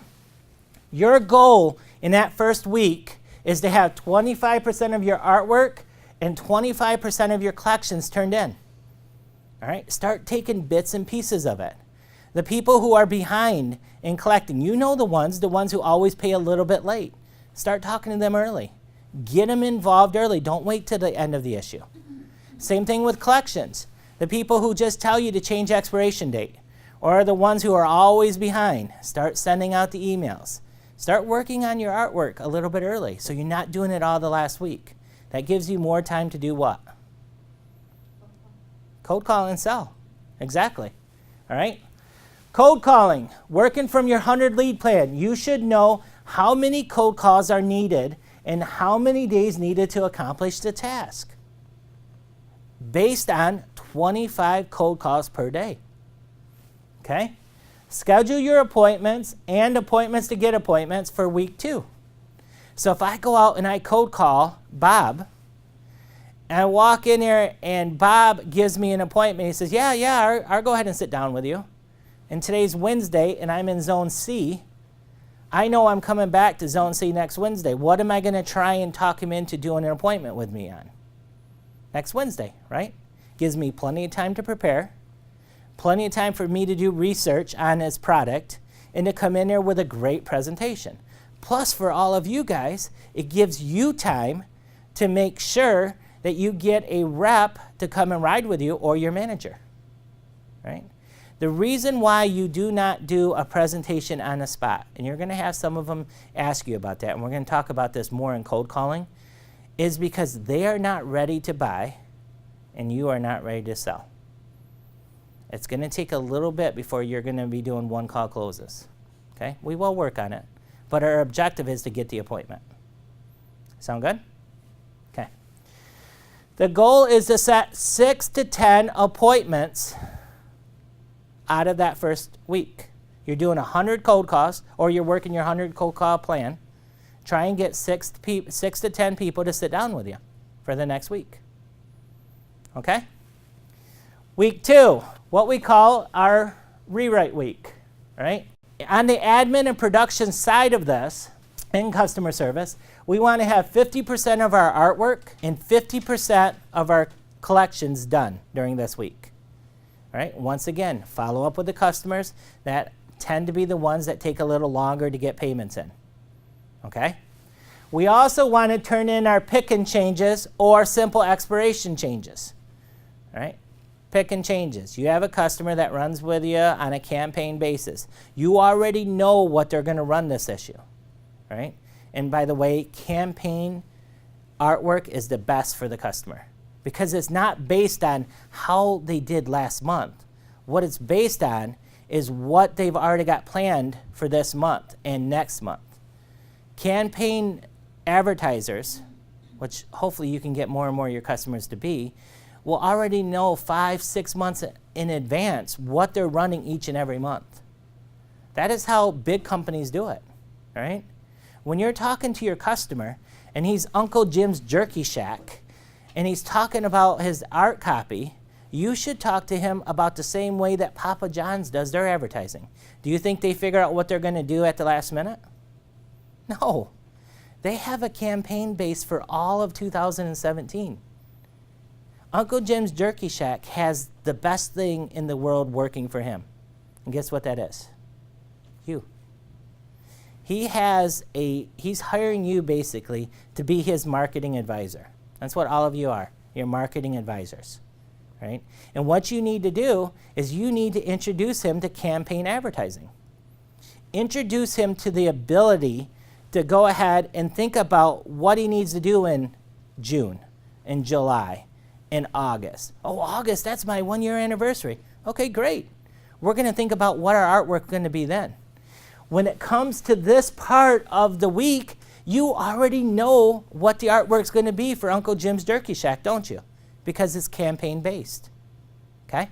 Your goal in that first week is to have 25% of your artwork and 25% of your collections turned in. All right? Start taking bits and pieces of it. The people who are behind in collecting, you know the ones who always pay a little bit late. Start talking to them early. Get them involved early. Don't wait till the end of the issue. Same thing with collections. The people who just tell you to change expiration date, or the ones who are always behind, start sending out the emails. Start working on your artwork a little bit early so you're not doing it all the last week. That gives you more time to do what? Cold call and sell. Exactly. All right? Cold calling, working from your 100 lead plan. You should know how many cold calls are needed and how many days needed to accomplish the task, based on 25 cold calls per day. Okay? Schedule your appointments and appointments to get appointments for week 2. So if I go out and I cold call Bob, And I walk in there and Bob gives me an appointment. He says, yeah, I'll go ahead and sit down with you. And today's Wednesday and I'm in Zone C. I know I'm coming back to Zone C next Wednesday. What am I going to try and talk him into doing an appointment with me on? Next Wednesday, right? Gives me plenty of time to prepare, plenty of time for me to do research on his product, and to come in there with a great presentation. Plus, for all of you guys, it gives you time to make sure that you get a rep to come and ride with you or your manager, right? The reason why you do not do a presentation on the spot, and you're going to have some of them ask you about that, and we're going to talk about this more in cold calling, is because they are not ready to buy and you are not ready to sell. It's going to take a little bit before you're going to be doing one call closes. Okay? We will work on it, but our objective is to get the appointment. Sound good? Okay. The goal is to set 6 to 10 appointments out of that first week. You're doing 100 cold calls, or you're working your 100 cold call plan. Try and get 6 to 10 people to sit down with you for the next week. Okay? Week 2, what we call our rewrite week, right? On the admin and production side of this, in customer service, we want to have 50% of our artwork and 50% of our collections done during this week. All right? Once again, follow up with the customers that tend to be the ones that take a little longer to get payments in. Okay? We also want to turn in our pick and changes or simple expiration changes. All right? Pick and changes. You have a customer that runs with you on a campaign basis. You already know what they're going to run this issue. Right? And by the way, campaign artwork is the best for the customer because it's not based on how they did last month. What it's based on is what they've already got planned for this month and next month. Campaign advertisers, which hopefully you can get more and more of your customers to be, will already know 5-6 months in advance what they're running each and every month. That is how big companies do it, right? When you're talking to your customer and he's Uncle Jim's Jerky Shack and he's talking about his art copy, you should talk to him about the same way that Papa John's does their advertising. Do you think they figure out what they're going to do at the last minute? No. They have a campaign base for all of 2017. Uncle Jim's Jerky Shack has the best thing in the world working for him. And guess what that is? You. He's hiring you basically to be his marketing advisor. That's what all of you are. You're marketing advisors, right? And what you need to do is you need to introduce him to campaign advertising. Introduce him to the ability to go ahead and think about what he needs to do in June, in July, in August. Oh, August, that's my 1-year anniversary. Okay, great. We're going to think about what our artwork is going to be then. When it comes to this part of the week, you already know what the artwork's going to be for Uncle Jim's Jerky Shack, don't you? Because it's campaign-based. Okay?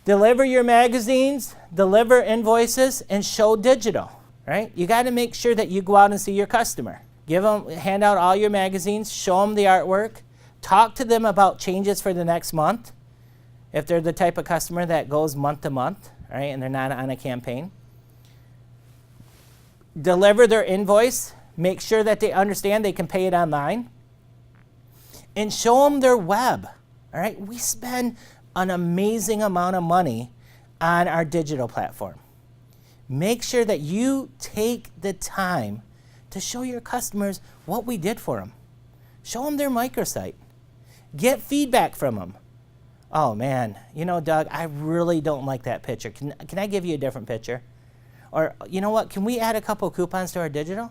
Deliver your magazines, deliver invoices, and show digital. Right? You got to make sure that you go out and see your customer. Hand out all your magazines, show them the artwork, talk to them about changes for the next month, if they're the type of customer that goes month to month, right, and they're not on a campaign. Deliver their invoice, make sure that they understand they can pay it online, and show them their web. All right? We spend an amazing amount of money on our digital platform. Make sure that you take the time to show your customers what we did for them. Show them their microsite. Get feedback from them. Oh man, you know, Doug, I really don't like that picture. Can I give you a different picture? Or, you know what, can we add a couple of coupons to our digital?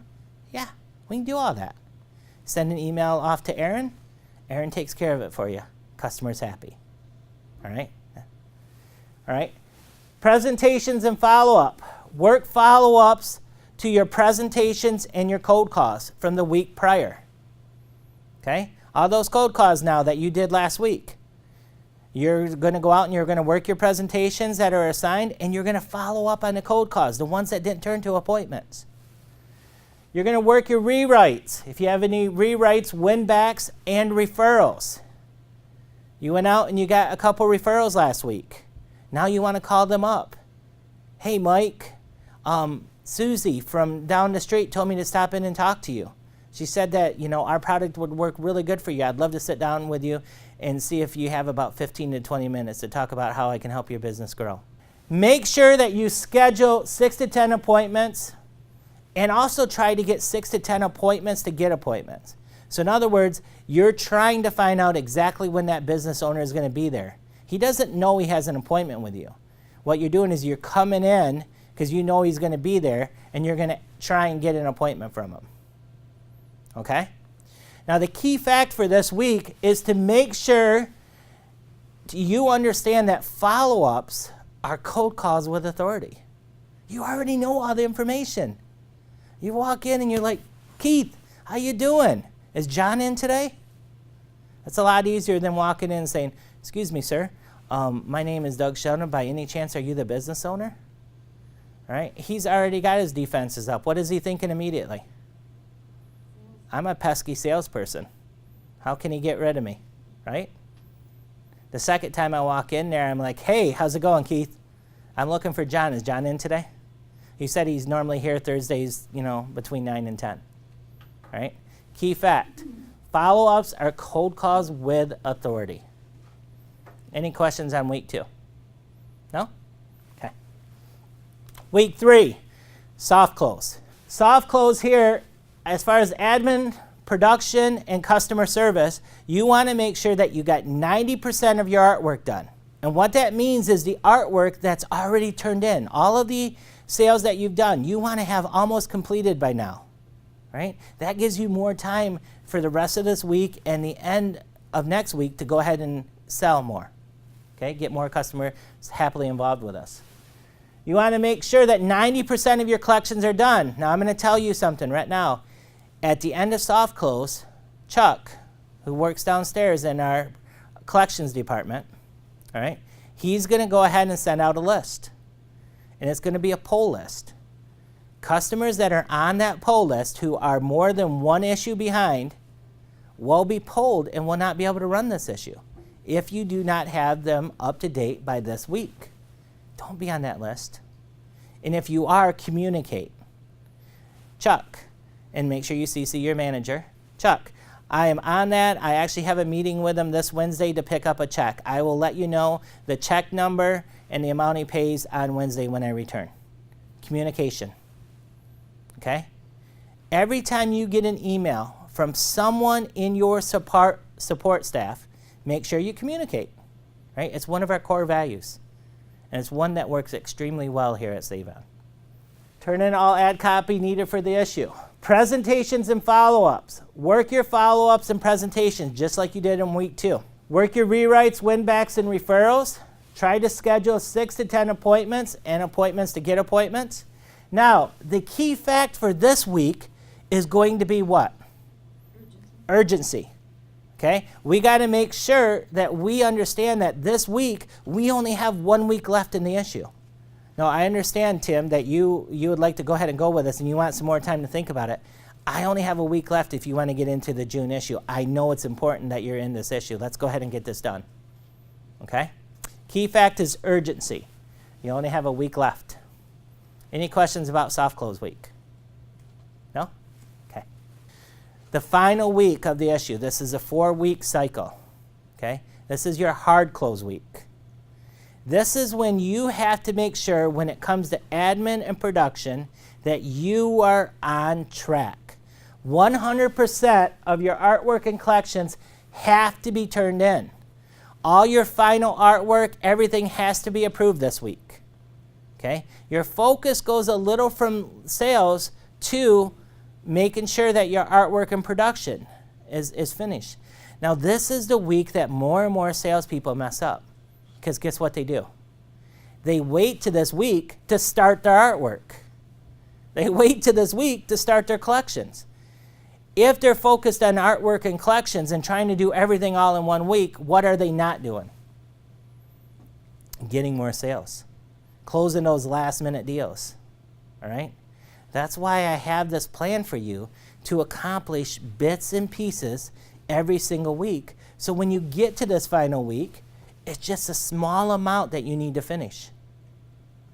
Yeah, we can do all that. Send an email off to Aaron. Aaron takes care of it for you. Customer's happy. All right? All right. Presentations and follow-up. Work follow-ups to your presentations and your cold calls from the week prior. Okay? All those cold calls now that you did last week. You're going to go out and you're going to work your presentations that are assigned, and you're going to follow up on the cold calls, the ones that didn't turn to appointments. You're going to work your rewrites. If you have any rewrites, win-backs, and referrals. You went out and you got a couple referrals last week. Now you want to call them up. Hey, Mike, Susie from down the street told me to stop in and talk to you. She said that, our product would work really good for you. I'd love to sit down with you and see if you have about 15 to 20 minutes to talk about how I can help your business grow. Make sure that you schedule 6 to 10 appointments, and also try to get 6 to 10 appointments to get appointments. So in other words, you're trying to find out exactly when that business owner is going to be there. He doesn't know he has an appointment with you. What you're doing is you're coming in because you know he's going to be there, and you're going to try and get an appointment from him. Okay? Now the key fact for this week is to make sure you understand that follow-ups are cold calls with authority. You already know all the information. You walk in and you're like, Keith, how you doing? Is John in today? That's a lot easier than walking in and saying, excuse me, sir, my name is Doug Sheldon. By any chance, are you the business owner? All right? He's already got his defenses up. What is he thinking immediately? I'm a pesky salesperson. How can he get rid of me? Right? The second time I walk in there, I'm like, hey, how's it going, Keith? I'm looking for John. Is John in today? He said he's normally here Thursdays, between 9 and 10. All right? Key fact, follow-ups are cold calls with authority. Any questions on week 2? No? Okay. Week 3, soft close. Soft close here, as far as admin, production, and customer service, you want to make sure that you got 90% of your artwork done. And what that means is the artwork that's already turned in. All of the sales that you've done, you want to have almost completed by now. Right? That gives you more time for the rest of this week and the end of next week to go ahead and sell more. Okay? Get more customers happily involved with us. You want to make sure that 90% of your collections are done. Now I'm going to tell you something right now. At the end of soft close, Chuck, who works downstairs in our collections department, all right, he's going to go ahead and send out a list. And it's going to be a poll list. Customers that are on that poll list who are more than one issue behind will be polled and will not be able to run this issue if you do not have them up to date by this week. Don't be on that list. And if you are, communicate. Chuck, and make sure you CC your manager. Chuck, I am on that. I actually have a meeting with him this Wednesday to pick up a check. I will let you know the check number and the amount he pays on Wednesday when I return. Communication. Okay? Every time you get an email from someone in your support staff, make sure you communicate. Right? It's one of our core values. And it's one that works extremely well here at Save-On. Turn in all ad copy needed for the issue. Presentations and follow-ups. Work your follow-ups and presentations just like you did in week 2. Work your rewrites, win-backs, and referrals. Try to schedule 6 to 10 appointments and appointments to get appointments. Now, the key fact for this week is going to be what? Urgency. Okay? We got to make sure that we understand that this week, we only have 1 week left in the issue. Now, I understand, Tim, that you would like to go ahead and go with us and you want some more time to think about it. I only have a week left if you want to get into the June issue. I know it's important that you're in this issue. Let's go ahead and get this done. Okay? Key fact is urgency. You only have a week left. Any questions about soft close week? No? Okay. The final week of the issue. This is a 4-week cycle. Okay? This is your hard close week. This is when you have to make sure when it comes to admin and production that you are on track. 100% of your artwork and collections have to be turned in. All your final artwork, everything has to be approved this week. Okay? Your focus goes a little from sales to making sure that your artwork and production is finished. Now, this is the week that more and more salespeople mess up. Because guess what they do? They wait to this week to start their artwork. They wait to this week to start their collections. If they're focused on artwork and collections and trying to do everything all in 1 week, what are they not doing? Getting more sales. Closing those last minute deals. All right? That's why I have this plan for you to accomplish bits and pieces every single week. So when you get to this final week, it's just a small amount that you need to finish,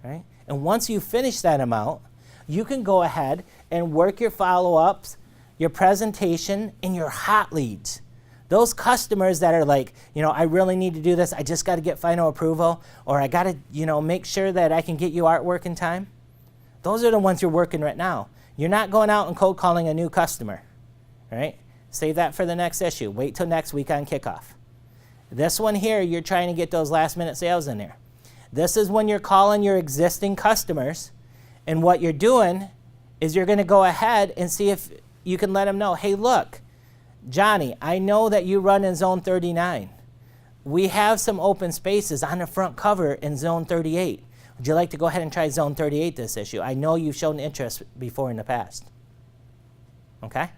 right? And once you finish that amount, you can go ahead and work your follow-ups, your presentation, and your hot leads. Those customers that are like, I really need to do this, I just got to get final approval, or I got to, make sure that I can get you artwork in time. Those are the ones you're working right now. You're not going out and cold calling a new customer, right? Save that for the next issue. Wait till next week on kickoff. This one here, you're trying to get those last minute sales in there. This is when you're calling your existing customers, and what you're doing is you're going to go ahead and see if you can let them know, hey, look, Johnny, I know that you run in zone 39. We have some open spaces on the front cover in zone 38. Would you like to go ahead and try zone 38 this issue? I know you've shown interest before in the past. Okay?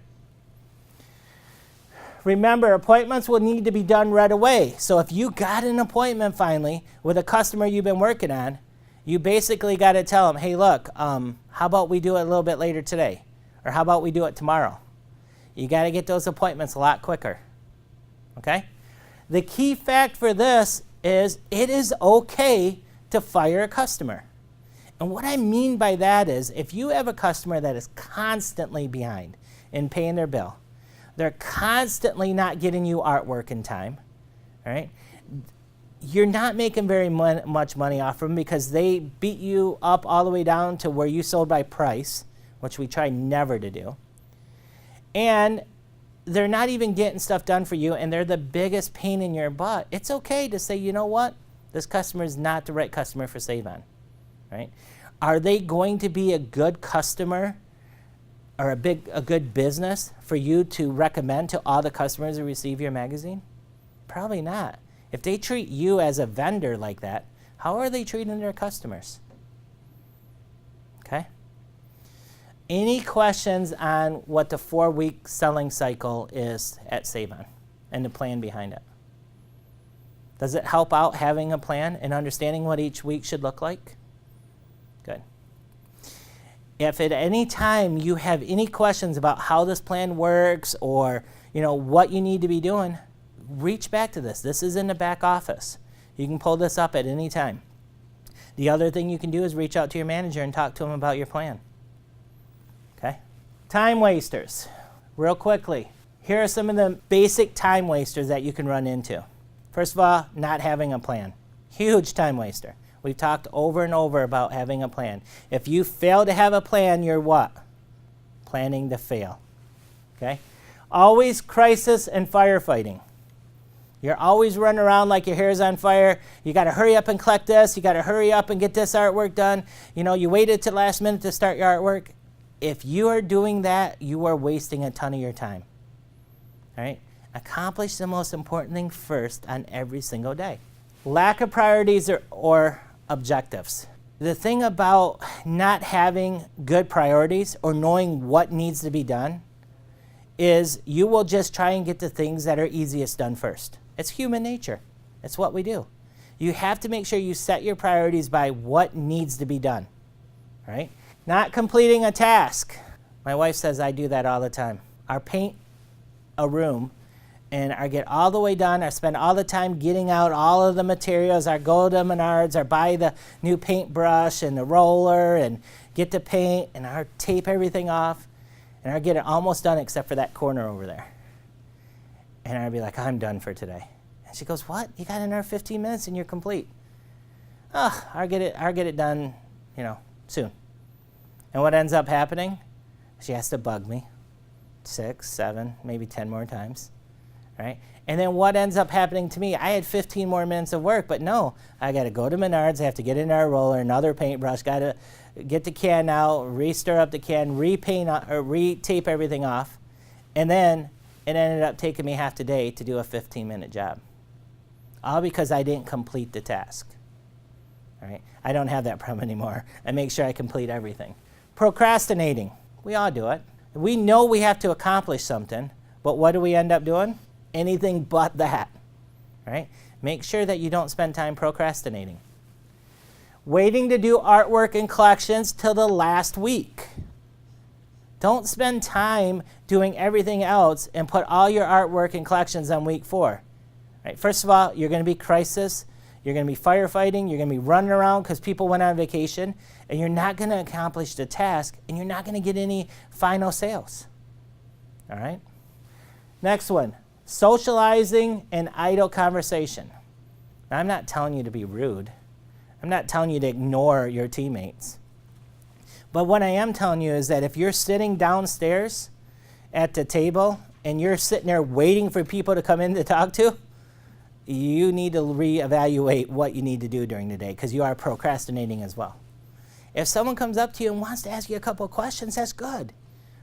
Remember, appointments will need to be done right away. So if you got an appointment finally with a customer you've been working on, you basically got to tell them, hey, look, how about we do it a little bit later today? Or how about we do it tomorrow? You got to get those appointments a lot quicker. Okay? The key fact for this is it is okay to fire a customer. And what I mean by that is if you have a customer that is constantly behind in paying their bill, they're constantly not getting you artwork in time, all right? You're not making very much money off of them because they beat you up all the way down to where you sold by price, which we try never to do. And they're not even getting stuff done for you, and they're the biggest pain in your butt. It's okay to say, you know what? This customer is not the right customer for Save-On, right? Are they going to be a good customer or a good business for you to recommend to all the customers who receive your magazine? Probably not. If they treat you as a vendor like that, how are they treating their customers? Okay? Any questions on what the 4-week selling cycle is at Save-On and the plan behind it? Does it help out having a plan and understanding what each week should look like? Good. If at any time you have any questions about how this plan works or what you need to be doing, reach back to this. This is in the back office. You can pull this up at any time. The other thing you can do is reach out to your manager and talk to them about your plan. Okay? Time wasters. Real quickly, here are some of the basic time wasters that you can run into. First of all, not having a plan. Huge time waster. We've talked over and over about having a plan. If you fail to have a plan, you're what? Planning to fail. Okay? Always crisis and firefighting. You're always running around like your hair's on fire. You got to hurry up and collect this. You got to hurry up and get this artwork done. You waited till the last minute to start your artwork. If you are doing that, you are wasting a ton of your time. All right? Accomplish the most important thing first on every single day. Lack of priorities or objectives. The thing about not having good priorities or knowing what needs to be done is you will just try and get the things that are easiest done first. It's human nature. It's what we do. You have to make sure you set your priorities by what needs to be done, right? Not completing a task. My wife says I do that all the time. I paint a room and I get all the way done. I spend all the time getting out all of the materials. I go to Menards, I buy the new paintbrush and the roller and get the paint and I tape everything off and I get it almost done except for that corner over there. And I'd be like, I'm done for today. And she goes, what? You got another 15 minutes and you're complete. Oh, I'll get it done, soon. And what ends up happening? She has to bug me 6, 7, maybe 10 more times. Right? And then what ends up happening to me, I had 15 more minutes of work, but no, I got to go to Menards, I have to get in our roller, another paintbrush, got to get the can out, re-stir up the can, repaint or re-tape everything off, and then it ended up taking me half the day to do a 15-minute job. All because I didn't complete the task. All right? I don't have that problem anymore. I make sure I complete everything. Procrastinating. We all do it. We know we have to accomplish something, but what do we end up doing? Anything but that, right? Make sure that you don't spend time procrastinating. Waiting to do artwork and collections till the last week. Don't spend time doing everything else and put all your artwork and collections on week 4. Right? First of all, you're going to be crisis. You're going to be firefighting. You're going to be running around because people went on vacation. And you're not going to accomplish the task. And you're not going to get any final sales. All right? Next one, socializing and idle conversation. Now, I'm not telling you to be rude. I'm not telling you to ignore your teammates. But what I am telling you is that if you're sitting downstairs at the table and you're sitting there waiting for people to come in to talk to, you need to reevaluate what you need to do during the day because you are procrastinating as well. If someone comes up to you and wants to ask you a couple of questions, that's good.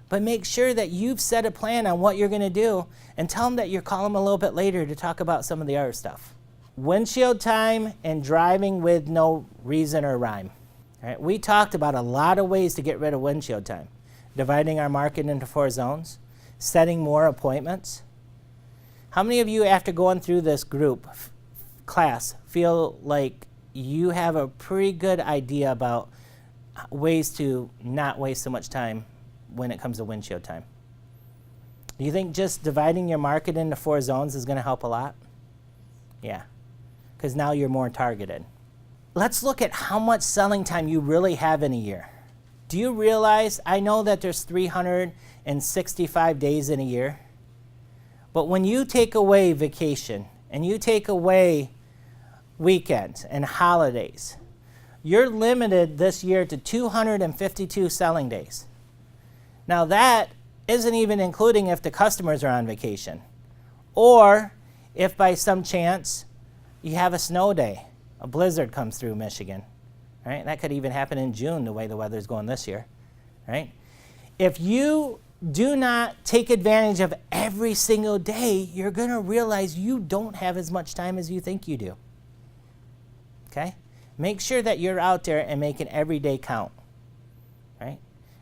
But make sure that you've set a plan on what you're going to do and tell them that you're calling them a little bit later to talk about some of the other stuff. Windshield time and driving with no reason or rhyme. All right, we talked about a lot of ways to get rid of windshield time. Dividing our market into 4 zones, setting more appointments. How many of you, after going through this group class, feel like you have a pretty good idea about ways to not waste so much time when it comes to windshield time? Do you think just dividing your market into 4 zones is going to help a lot? Yeah, because now you're more targeted. Let's look at how much selling time you really have in a year. Do you realize, I know that there's 365 days in a year, but when you take away vacation and you take away weekends and holidays, you're limited this year to 252 selling days. Now that isn't even including if the customers are on vacation, or if by some chance you have a snow day, a blizzard comes through Michigan, right? That could even happen in June the way the weather's going this year, right? If you do not take advantage of every single day, you're going to realize you don't have as much time as you think you do, okay? Make sure that you're out there and making every day count, right?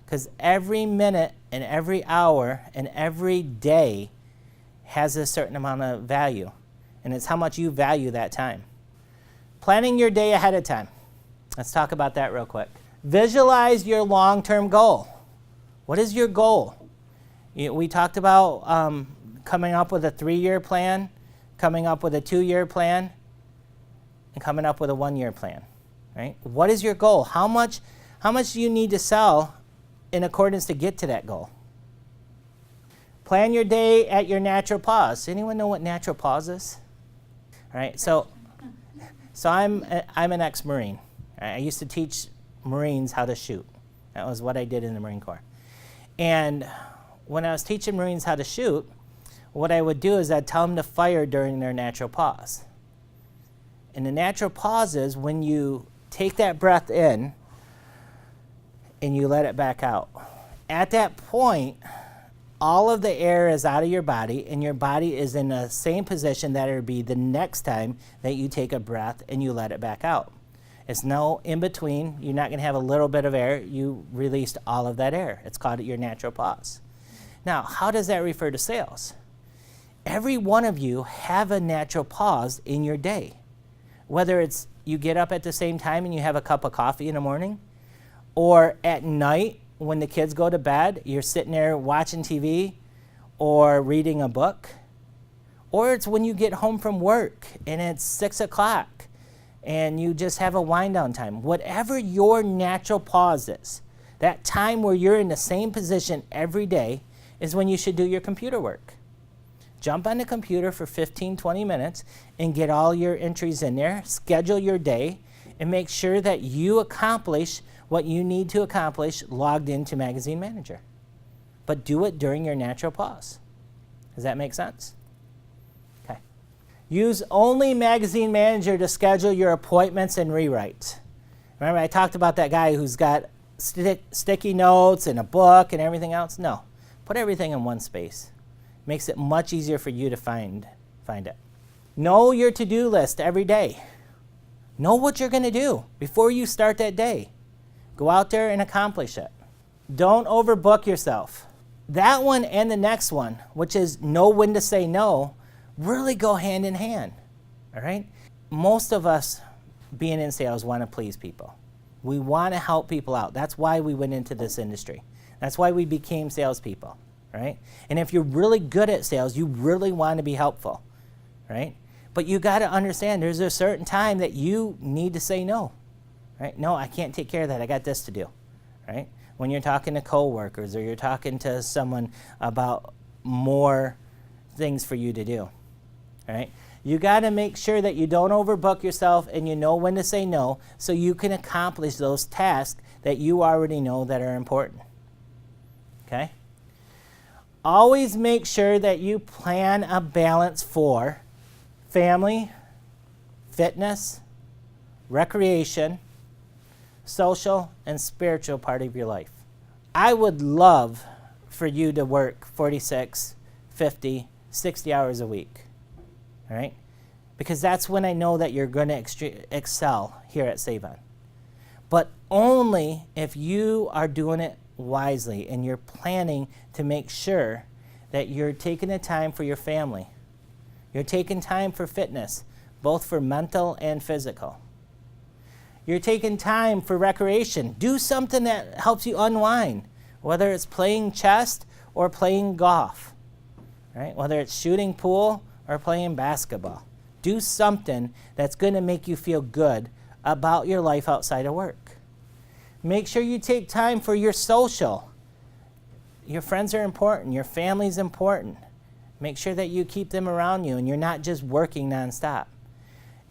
Because every minute and every hour and every day has a certain amount of value, and it's how much you value that time. Planning your day ahead of time. Let's talk about that real quick. Visualize your long-term goal. What is your goal? We talked about coming up with a 3-year plan, coming up with a 2-year plan, and coming up with a 1-year plan, right? What is your goal? How much do you need to sell in accordance to get to that goal? Plan your day at your natural pause. Anyone know what natural pause is? All right, so I'm an ex-Marine. I used to teach Marines how to shoot. That was what I did in the Marine Corps. And when I was teaching Marines how to shoot, what I would do is I'd tell them to fire during their natural pause. And the natural pause is when you take that breath in and you let it back out. At that point, all of the air is out of your body, and your body is in the same position that it would be the next time that you take a breath and you let it back out. It's no in between. You're not going to have a little bit of air. You released all of that air. It's called your natural pause. Now, how does that refer to sales? Every one of you have a natural pause in your day. Whether it's you get up at the same time and you have a cup of coffee in the morning, or at night when the kids go to bed, you're sitting there watching TV or reading a book, or it's when you get home from work and it's 6 o'clock and you just have a wind down time. Whatever your natural pause is, that time where you're in the same position every day is when you should do your computer work. Jump on the computer for 15, 20 minutes and get all your entries in there, schedule your day, and make sure that you accomplish what you need to accomplish logged into Magazine Manager. But do it during your natural pause. Does that make sense? Okay. Use only Magazine Manager to schedule your appointments and rewrites. Remember I talked about that guy who's got sticky notes and a book and everything else? No. Put everything in one space. Makes it much easier for you to find it. Know your to-do list every day. Know what you're going to do before you start that day. Go out there and accomplish it. Don't overbook yourself. That one and the next one, which is know when to say no, really go hand in hand. All right? Most of us being in sales want to please people. We want to help people out. That's why we went into this industry. That's why we became salespeople, right? And if you're really good at sales, you really want to be helpful, right? But you got to understand there's a certain time that you need to say no, right? No, I can't take care of that. I got this to do, right? When you're talking to coworkers or you're talking to someone about more things for you to do, right? You got to make sure that you don't overbook yourself and you know when to say no so you can accomplish those tasks that you already know that are important. Okay? Always make sure that you plan a balance for family, fitness, recreation, social, and spiritual part of your life. I would love for you to work 46, 50, 60 hours a week. All right? Because that's when I know that you're going to excel here at Save-On. But only if you are doing it wisely and you're planning to make sure that you're taking the time for your family. You're taking time for fitness, both for mental and physical. You're taking time for recreation. Do something that helps you unwind, whether it's playing chess or playing golf, right? Whether it's shooting pool or playing basketball. Do something that's going to make you feel good about your life outside of work. Make sure you take time for your social. Your friends are important. Your family's important. Make sure that you keep them around you and you're not just working nonstop.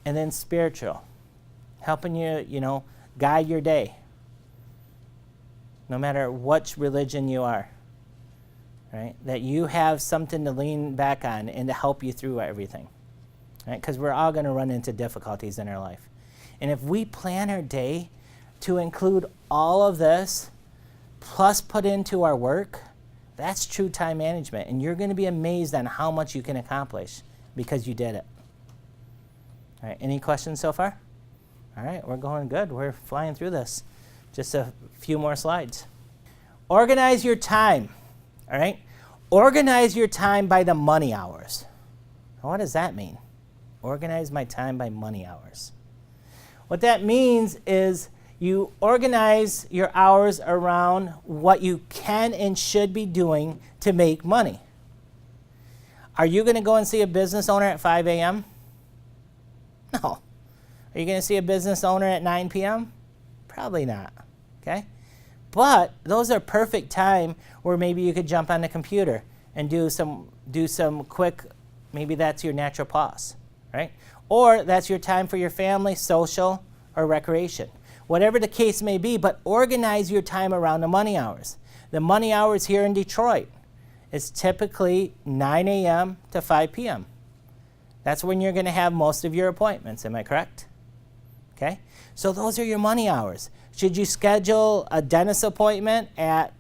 And then spiritual, helping you, guide your day, no matter which religion you are, right? That you have something to lean back on and to help you through everything, right? Because we're all going to run into difficulties in our life. And if we plan our day to include all of this, plus put into our work, that's true time management. And you're going to be amazed on how much you can accomplish because you did it. All right, any questions so far? All right, we're going good. We're flying through this. Just a few more slides. Organize your time, all right? Organize your time by the money hours. Now, what does that mean? Organize my time by money hours. What that means is you organize your hours around what you can and should be doing to make money. Are you going to go and see a business owner at 5 a.m.? No. Are you going to see a business owner at 9 p.m.? Probably not, okay? But those are perfect time where maybe you could jump on the computer and do some quick, maybe that's your natural pause, right? Or that's your time for your family, social, or recreation. Whatever the case may be, but organize your time around the money hours. The money hours here in Detroit is typically 9 a.m. to 5 p.m. That's when you're going to have most of your appointments, am I correct? Okay? So those are your money hours. Should you schedule a dentist appointment at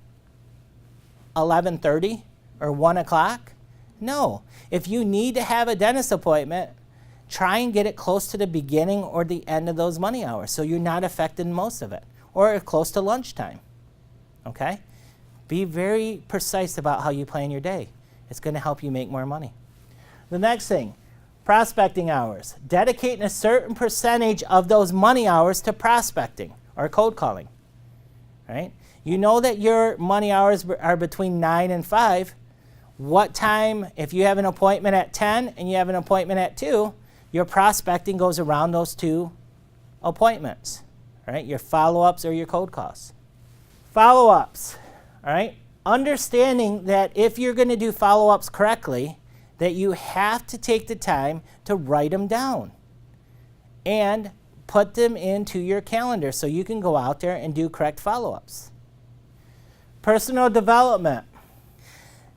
11:30 or 1 o'clock? No. If you need to have a dentist appointment, try and get it close to the beginning or the end of those money hours so you're not affecting most of it, or close to lunchtime. Okay? Be very precise about how you plan your day. It's going to help you make more money. The next thing, prospecting hours. Dedicating a certain percentage of those money hours to prospecting or cold calling. Right? You know that your money hours are between 9 and 5. What time, if you have an appointment at 10 and you have an appointment at 2, your prospecting goes around those 2 appointments. Right? Your follow-ups or your cold calls. Follow-ups. All right? Understanding that if you're going to do follow-ups correctly, that you have to take the time to write them down and put them into your calendar so you can go out there and do correct follow-ups. Personal development.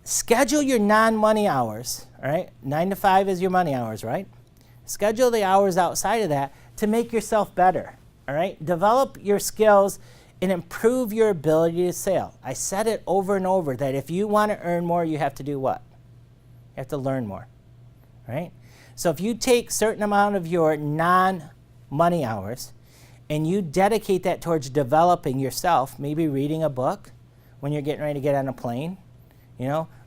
Schedule your non-money hours, all right? 9 to 5 is your money hours, right? Schedule the hours outside of that to make yourself better, all right? Develop your skills and improve your ability to sell. I said it over and over that if you want to earn more, you have to do what? You have to learn more, right? So if you take a certain amount of your non-money hours and you dedicate that towards developing yourself, maybe reading a book when you're getting ready to get on a plane,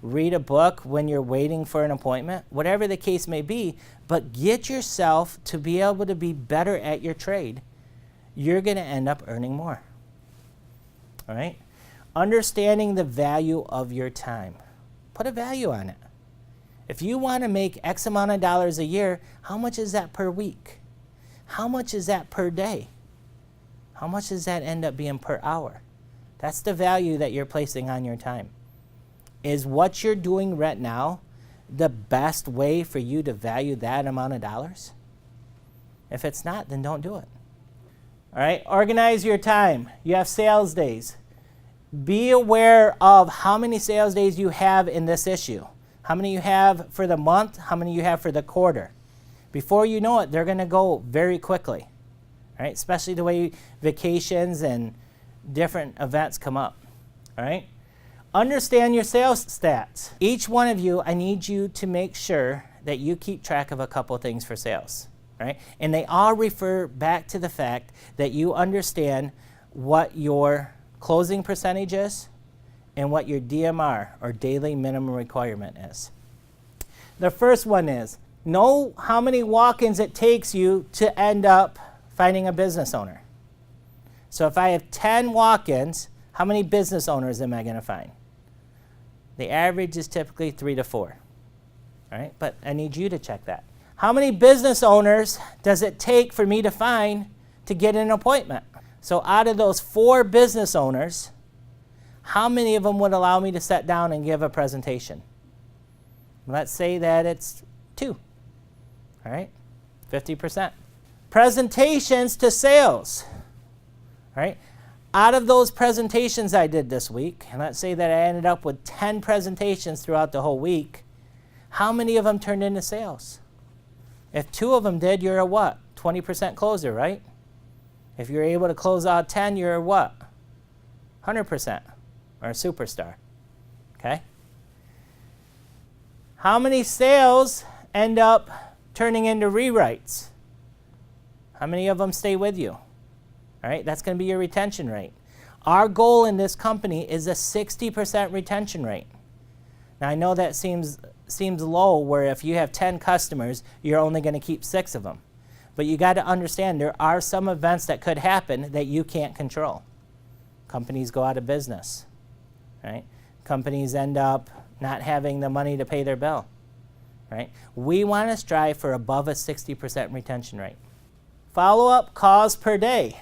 read a book when you're waiting for an appointment, whatever the case may be, but get yourself to be able to be better at your trade. you're going to end up earning more. All right? Understanding the value of your time. Put a value on it. If you want to make X amount of dollars a year, how much is that per week? How much is that per day? How much does that end up being per hour? That's the value that you're placing on your time. Is what you're doing right now the best way for you to value that amount of dollars? If it's not, then don't do it. All right, organize your time. You have sales days. Be aware of how many sales days you have in this issue. How many you have for the month, how many you have for the quarter. Before you know it, they're going to go very quickly. All right, especially the way vacations and different events come up. All right? Understand your sales stats. Each one of you, I need you to make sure that you keep track of a couple of things for sales. Right? And they all refer back to the fact that you understand what your closing percentage is and what your DMR, or daily minimum requirement, is. The first one is, know how many walk-ins it takes you to end up finding a business owner. So if I have 10 walk-ins, how many business owners am I going to find? The average is typically 3 to 4. All right? But I need you to check that. How many business owners does it take for me to find to get an appointment? So out of those 4 business owners, how many of them would allow me to sit down and give a presentation? Let's say that it's 2. All right? 50%. Presentations to sales. All right? Out of those presentations I did this week, and let's say that I ended up with 10 presentations throughout the whole week, how many of them turned into sales? If 2 of them did, you're a what? 20% closer, right? If you're able to close out 10, you're a what? 100%, or a superstar. Okay? How many sales end up turning into rewrites? How many of them stay with you? All right, that's going to be your retention rate. Our goal in this company is a 60% retention rate. Now, I know that seems low, where if you have 10 customers, you're only going to keep 6 of them. But you got to understand there are some events that could happen that you can't control. Companies go out of business, right? Companies end up not having the money to pay their bill, right? We want to strive for above a 60% retention rate. Follow-up calls per day.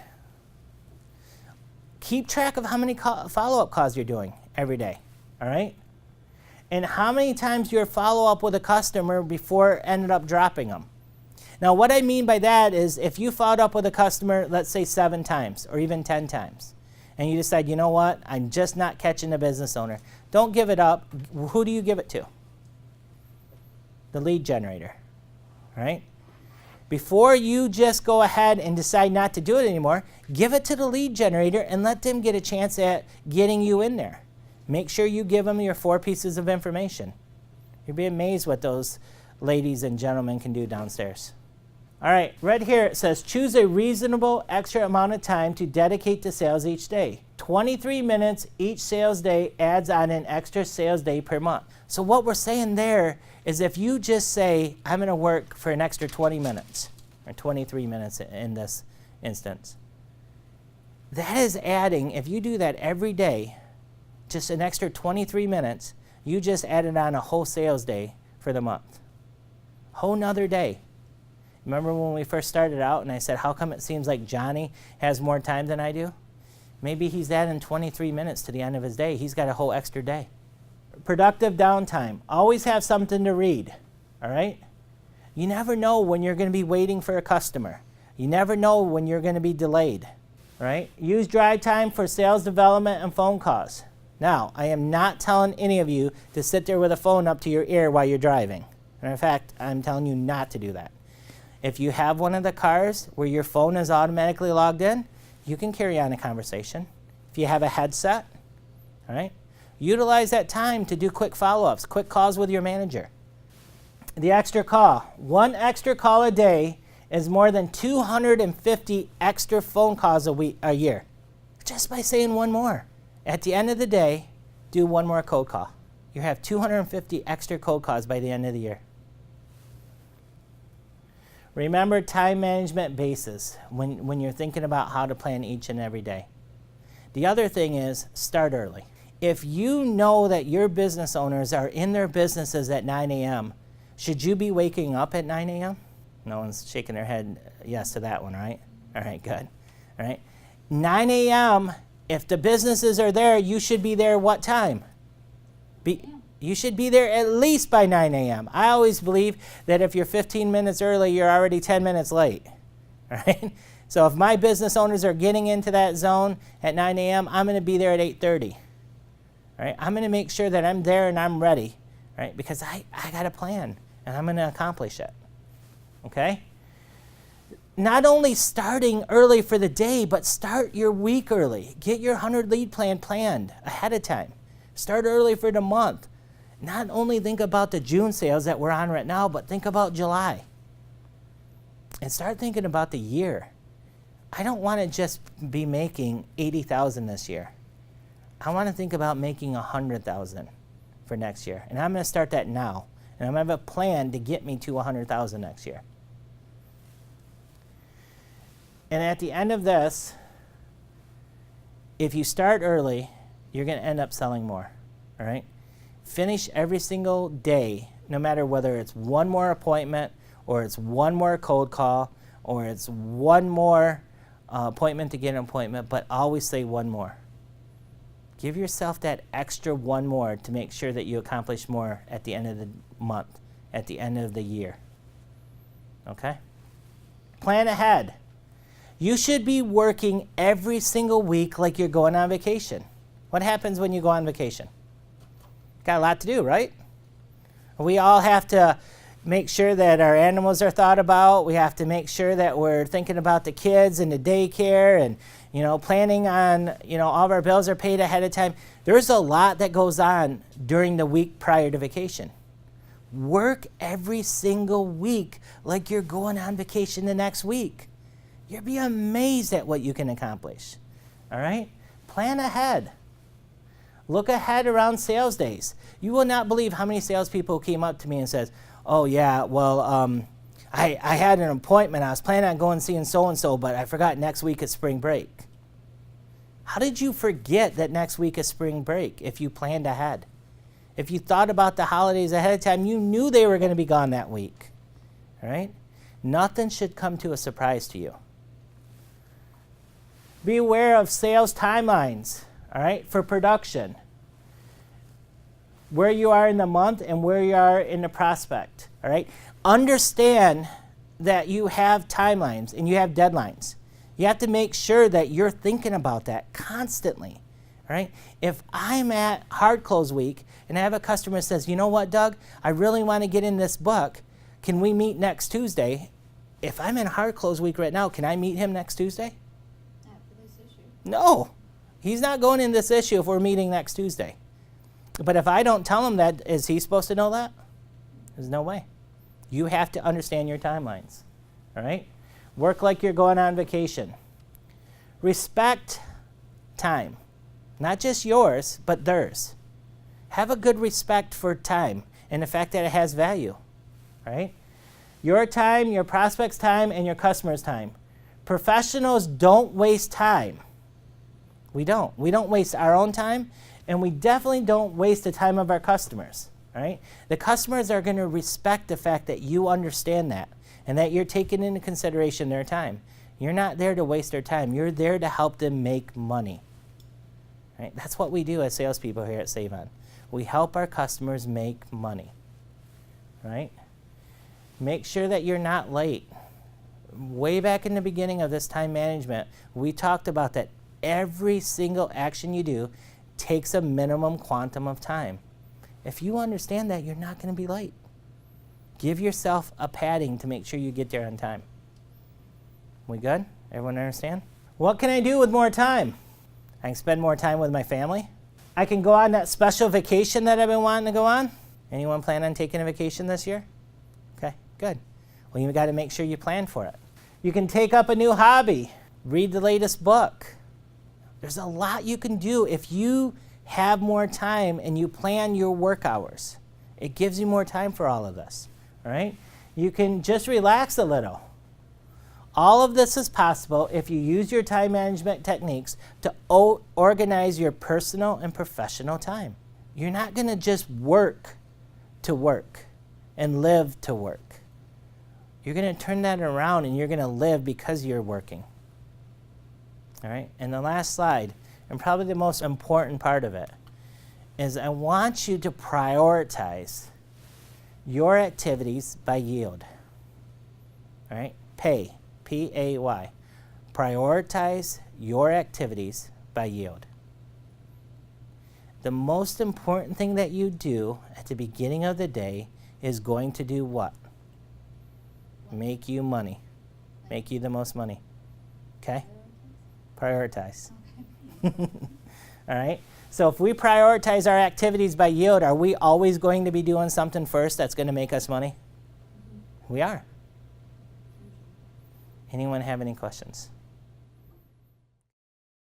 Keep track of how many follow-up calls you're doing every day, all right? And how many times you follow up with a customer before ended up dropping them. Now, what I mean by that is if you followed up with a customer, let's say 7 times or even 10 times, and you decide, you know what, I'm just not catching the business owner. Don't give it up. Who do you give it to? The lead generator, right? Before you just go ahead and decide not to do it anymore, give it to the lead generator and let them get a chance at getting you in there. Make sure you give them your 4 pieces of information. You'll be amazed what those ladies and gentlemen can do downstairs. All right, right here it says, choose a reasonable extra amount of time to dedicate to sales each day. 23 minutes each sales day adds on an extra sales day per month. So what we're saying there is if you just say, I'm going to work for an extra 20 minutes, or 23 minutes in this instance, that is adding, if you do that every day, just an extra 23 minutes, you just added on a whole sales day for the month. Whole nother day. Remember when we first started out and I said, how come it seems like Johnny has more time than I do? Maybe he's adding 23 minutes to the end of his day. He's got a whole extra day. Productive downtime. Always have something to read, all right? You never know when you're going to be waiting for a customer. You never know when you're going to be delayed, right? Use drive time for sales development and phone calls. Now, I am not telling any of you to sit there with a phone up to your ear while you're driving. And in fact, I'm telling you not to do that. If you have one of the cars where your phone is automatically logged in, you can carry on a conversation. If you have a headset, all right, utilize that time to do quick follow-ups, quick calls with your manager. The extra call. 1 extra call a day is more than 250 extra phone calls a year, just by saying 1 more. At the end of the day, do 1 more cold call. You have 250 extra cold calls by the end of the year. Remember time management basis when you're thinking about how to plan each and every day. The other thing is start early. If you know that your business owners are in their businesses at 9 a.m., should you be waking up at 9 a.m.? No one's shaking their head yes to that one, right? All right, good. All right. 9 a.m., if the businesses are there, you should be there what time? You should be there at least by 9 a.m. I always believe that if you're 15 minutes early, you're already 10 minutes late. All right? So if my business owners are getting into that zone at 9 a.m., I'm going to be there at 8:30. All right? I'm going to make sure that I'm there and I'm ready, right? Because I got a plan and I'm going to accomplish it. Okay? Not only starting early for the day, but start your week early. Get your 100 lead plan planned ahead of time. Start early for the month. Not only think about the June sales that we're on right now, but think about July. And start thinking about the year. I don't want to just be making $80,000 this year. I want to think about making $100,000 for next year. And I'm going to start that now. And I'm going to have a plan to get me to $100,000 next year. And at the end of this, if you start early, you're going to end up selling more. All right? Finish every single day, no matter whether it's one more appointment or it's one more cold call or it's one more appointment to get an appointment, but always say one more. Give yourself that extra one more to make sure that you accomplish more at the end of the month, at the end of the year. Okay? Plan ahead. You should be working every single week like you're going on vacation. What happens when you go on vacation? Got a lot to do, right? We all have to make sure that our animals are thought about. We have to make sure that we're thinking about the kids and the daycare and, planning on, all of our bills are paid ahead of time. There's a lot that goes on during the week prior to vacation. Work every single week like you're going on vacation the next week. You'll be amazed at what you can accomplish. All right? Plan ahead. Look ahead around sales days. You will not believe how many salespeople came up to me and says, "Oh yeah, well, I had an appointment. I was planning on going and seeing so-and-so, but I forgot next week is spring break." How did you forget that next week is spring break if you planned ahead? If you thought about the holidays ahead of time, you knew they were going to be gone that week. All right? Nothing should come to a surprise to you. Be aware of sales timelines. All right, for production, where you are in the month and where you are in the prospect. All right, understand that you have timelines and you have deadlines. You have to make sure that you're thinking about that constantly. All right, if I'm at hard close week and I have a customer that says, "You know what, Doug, I really want to get in this book. Can we meet next Tuesday?" If I'm in hard close week right now, can I meet him next Tuesday? Not for this issue. No. He's not going in this issue if we're meeting next Tuesday. But if I don't tell him that, is he supposed to know that? There's no way. You have to understand your timelines. All right? Work like you're going on vacation. Respect time. Not just yours, but theirs. Have a good respect for time and the fact that it has value. All right? Your time, your prospect's time, and your customer's time. Professionals don't waste time. We don't. We don't waste our own time, and we definitely don't waste the time of our customers, right? The customers are going to respect the fact that you understand that and that you're taking into consideration their time. You're not there to waste their time. You're there to help them make money, right? That's what we do as salespeople here at Save-On. We help our customers make money, right? Make sure that you're not late. Way back in the beginning of this time management, we talked about that. Every single action you do takes a minimum quantum of time. If you understand that, you're not going to be late. Give yourself a padding to make sure you get there on time. We good? Everyone understand? What can I do with more time? I can spend more time with my family. I can go on that special vacation that I've been wanting to go on. Anyone plan on taking a vacation this year? Okay, good. Well, you got to make sure you plan for it. You can take up a new hobby. Read the latest book. There's a lot you can do if you have more time and you plan your work hours. It gives you more time for all of this, all right? You can just relax a little. All of this is possible if you use your time management techniques to organize your personal and professional time. You're not going to just work to work and live to work. You're going to turn that around and you're going to live because you're working. All right? And the last slide, and probably the most important part of it, is I want you to prioritize your activities by yield. All right? Pay, P-A-Y. Prioritize your activities by yield. The most important thing that you do at the beginning of the day is going to do what? Make you money. Make you the most money. Okay? Prioritize. All right? So if we prioritize our activities by yield, are we always going to be doing something first that's going to make us money? We are. Anyone have any questions?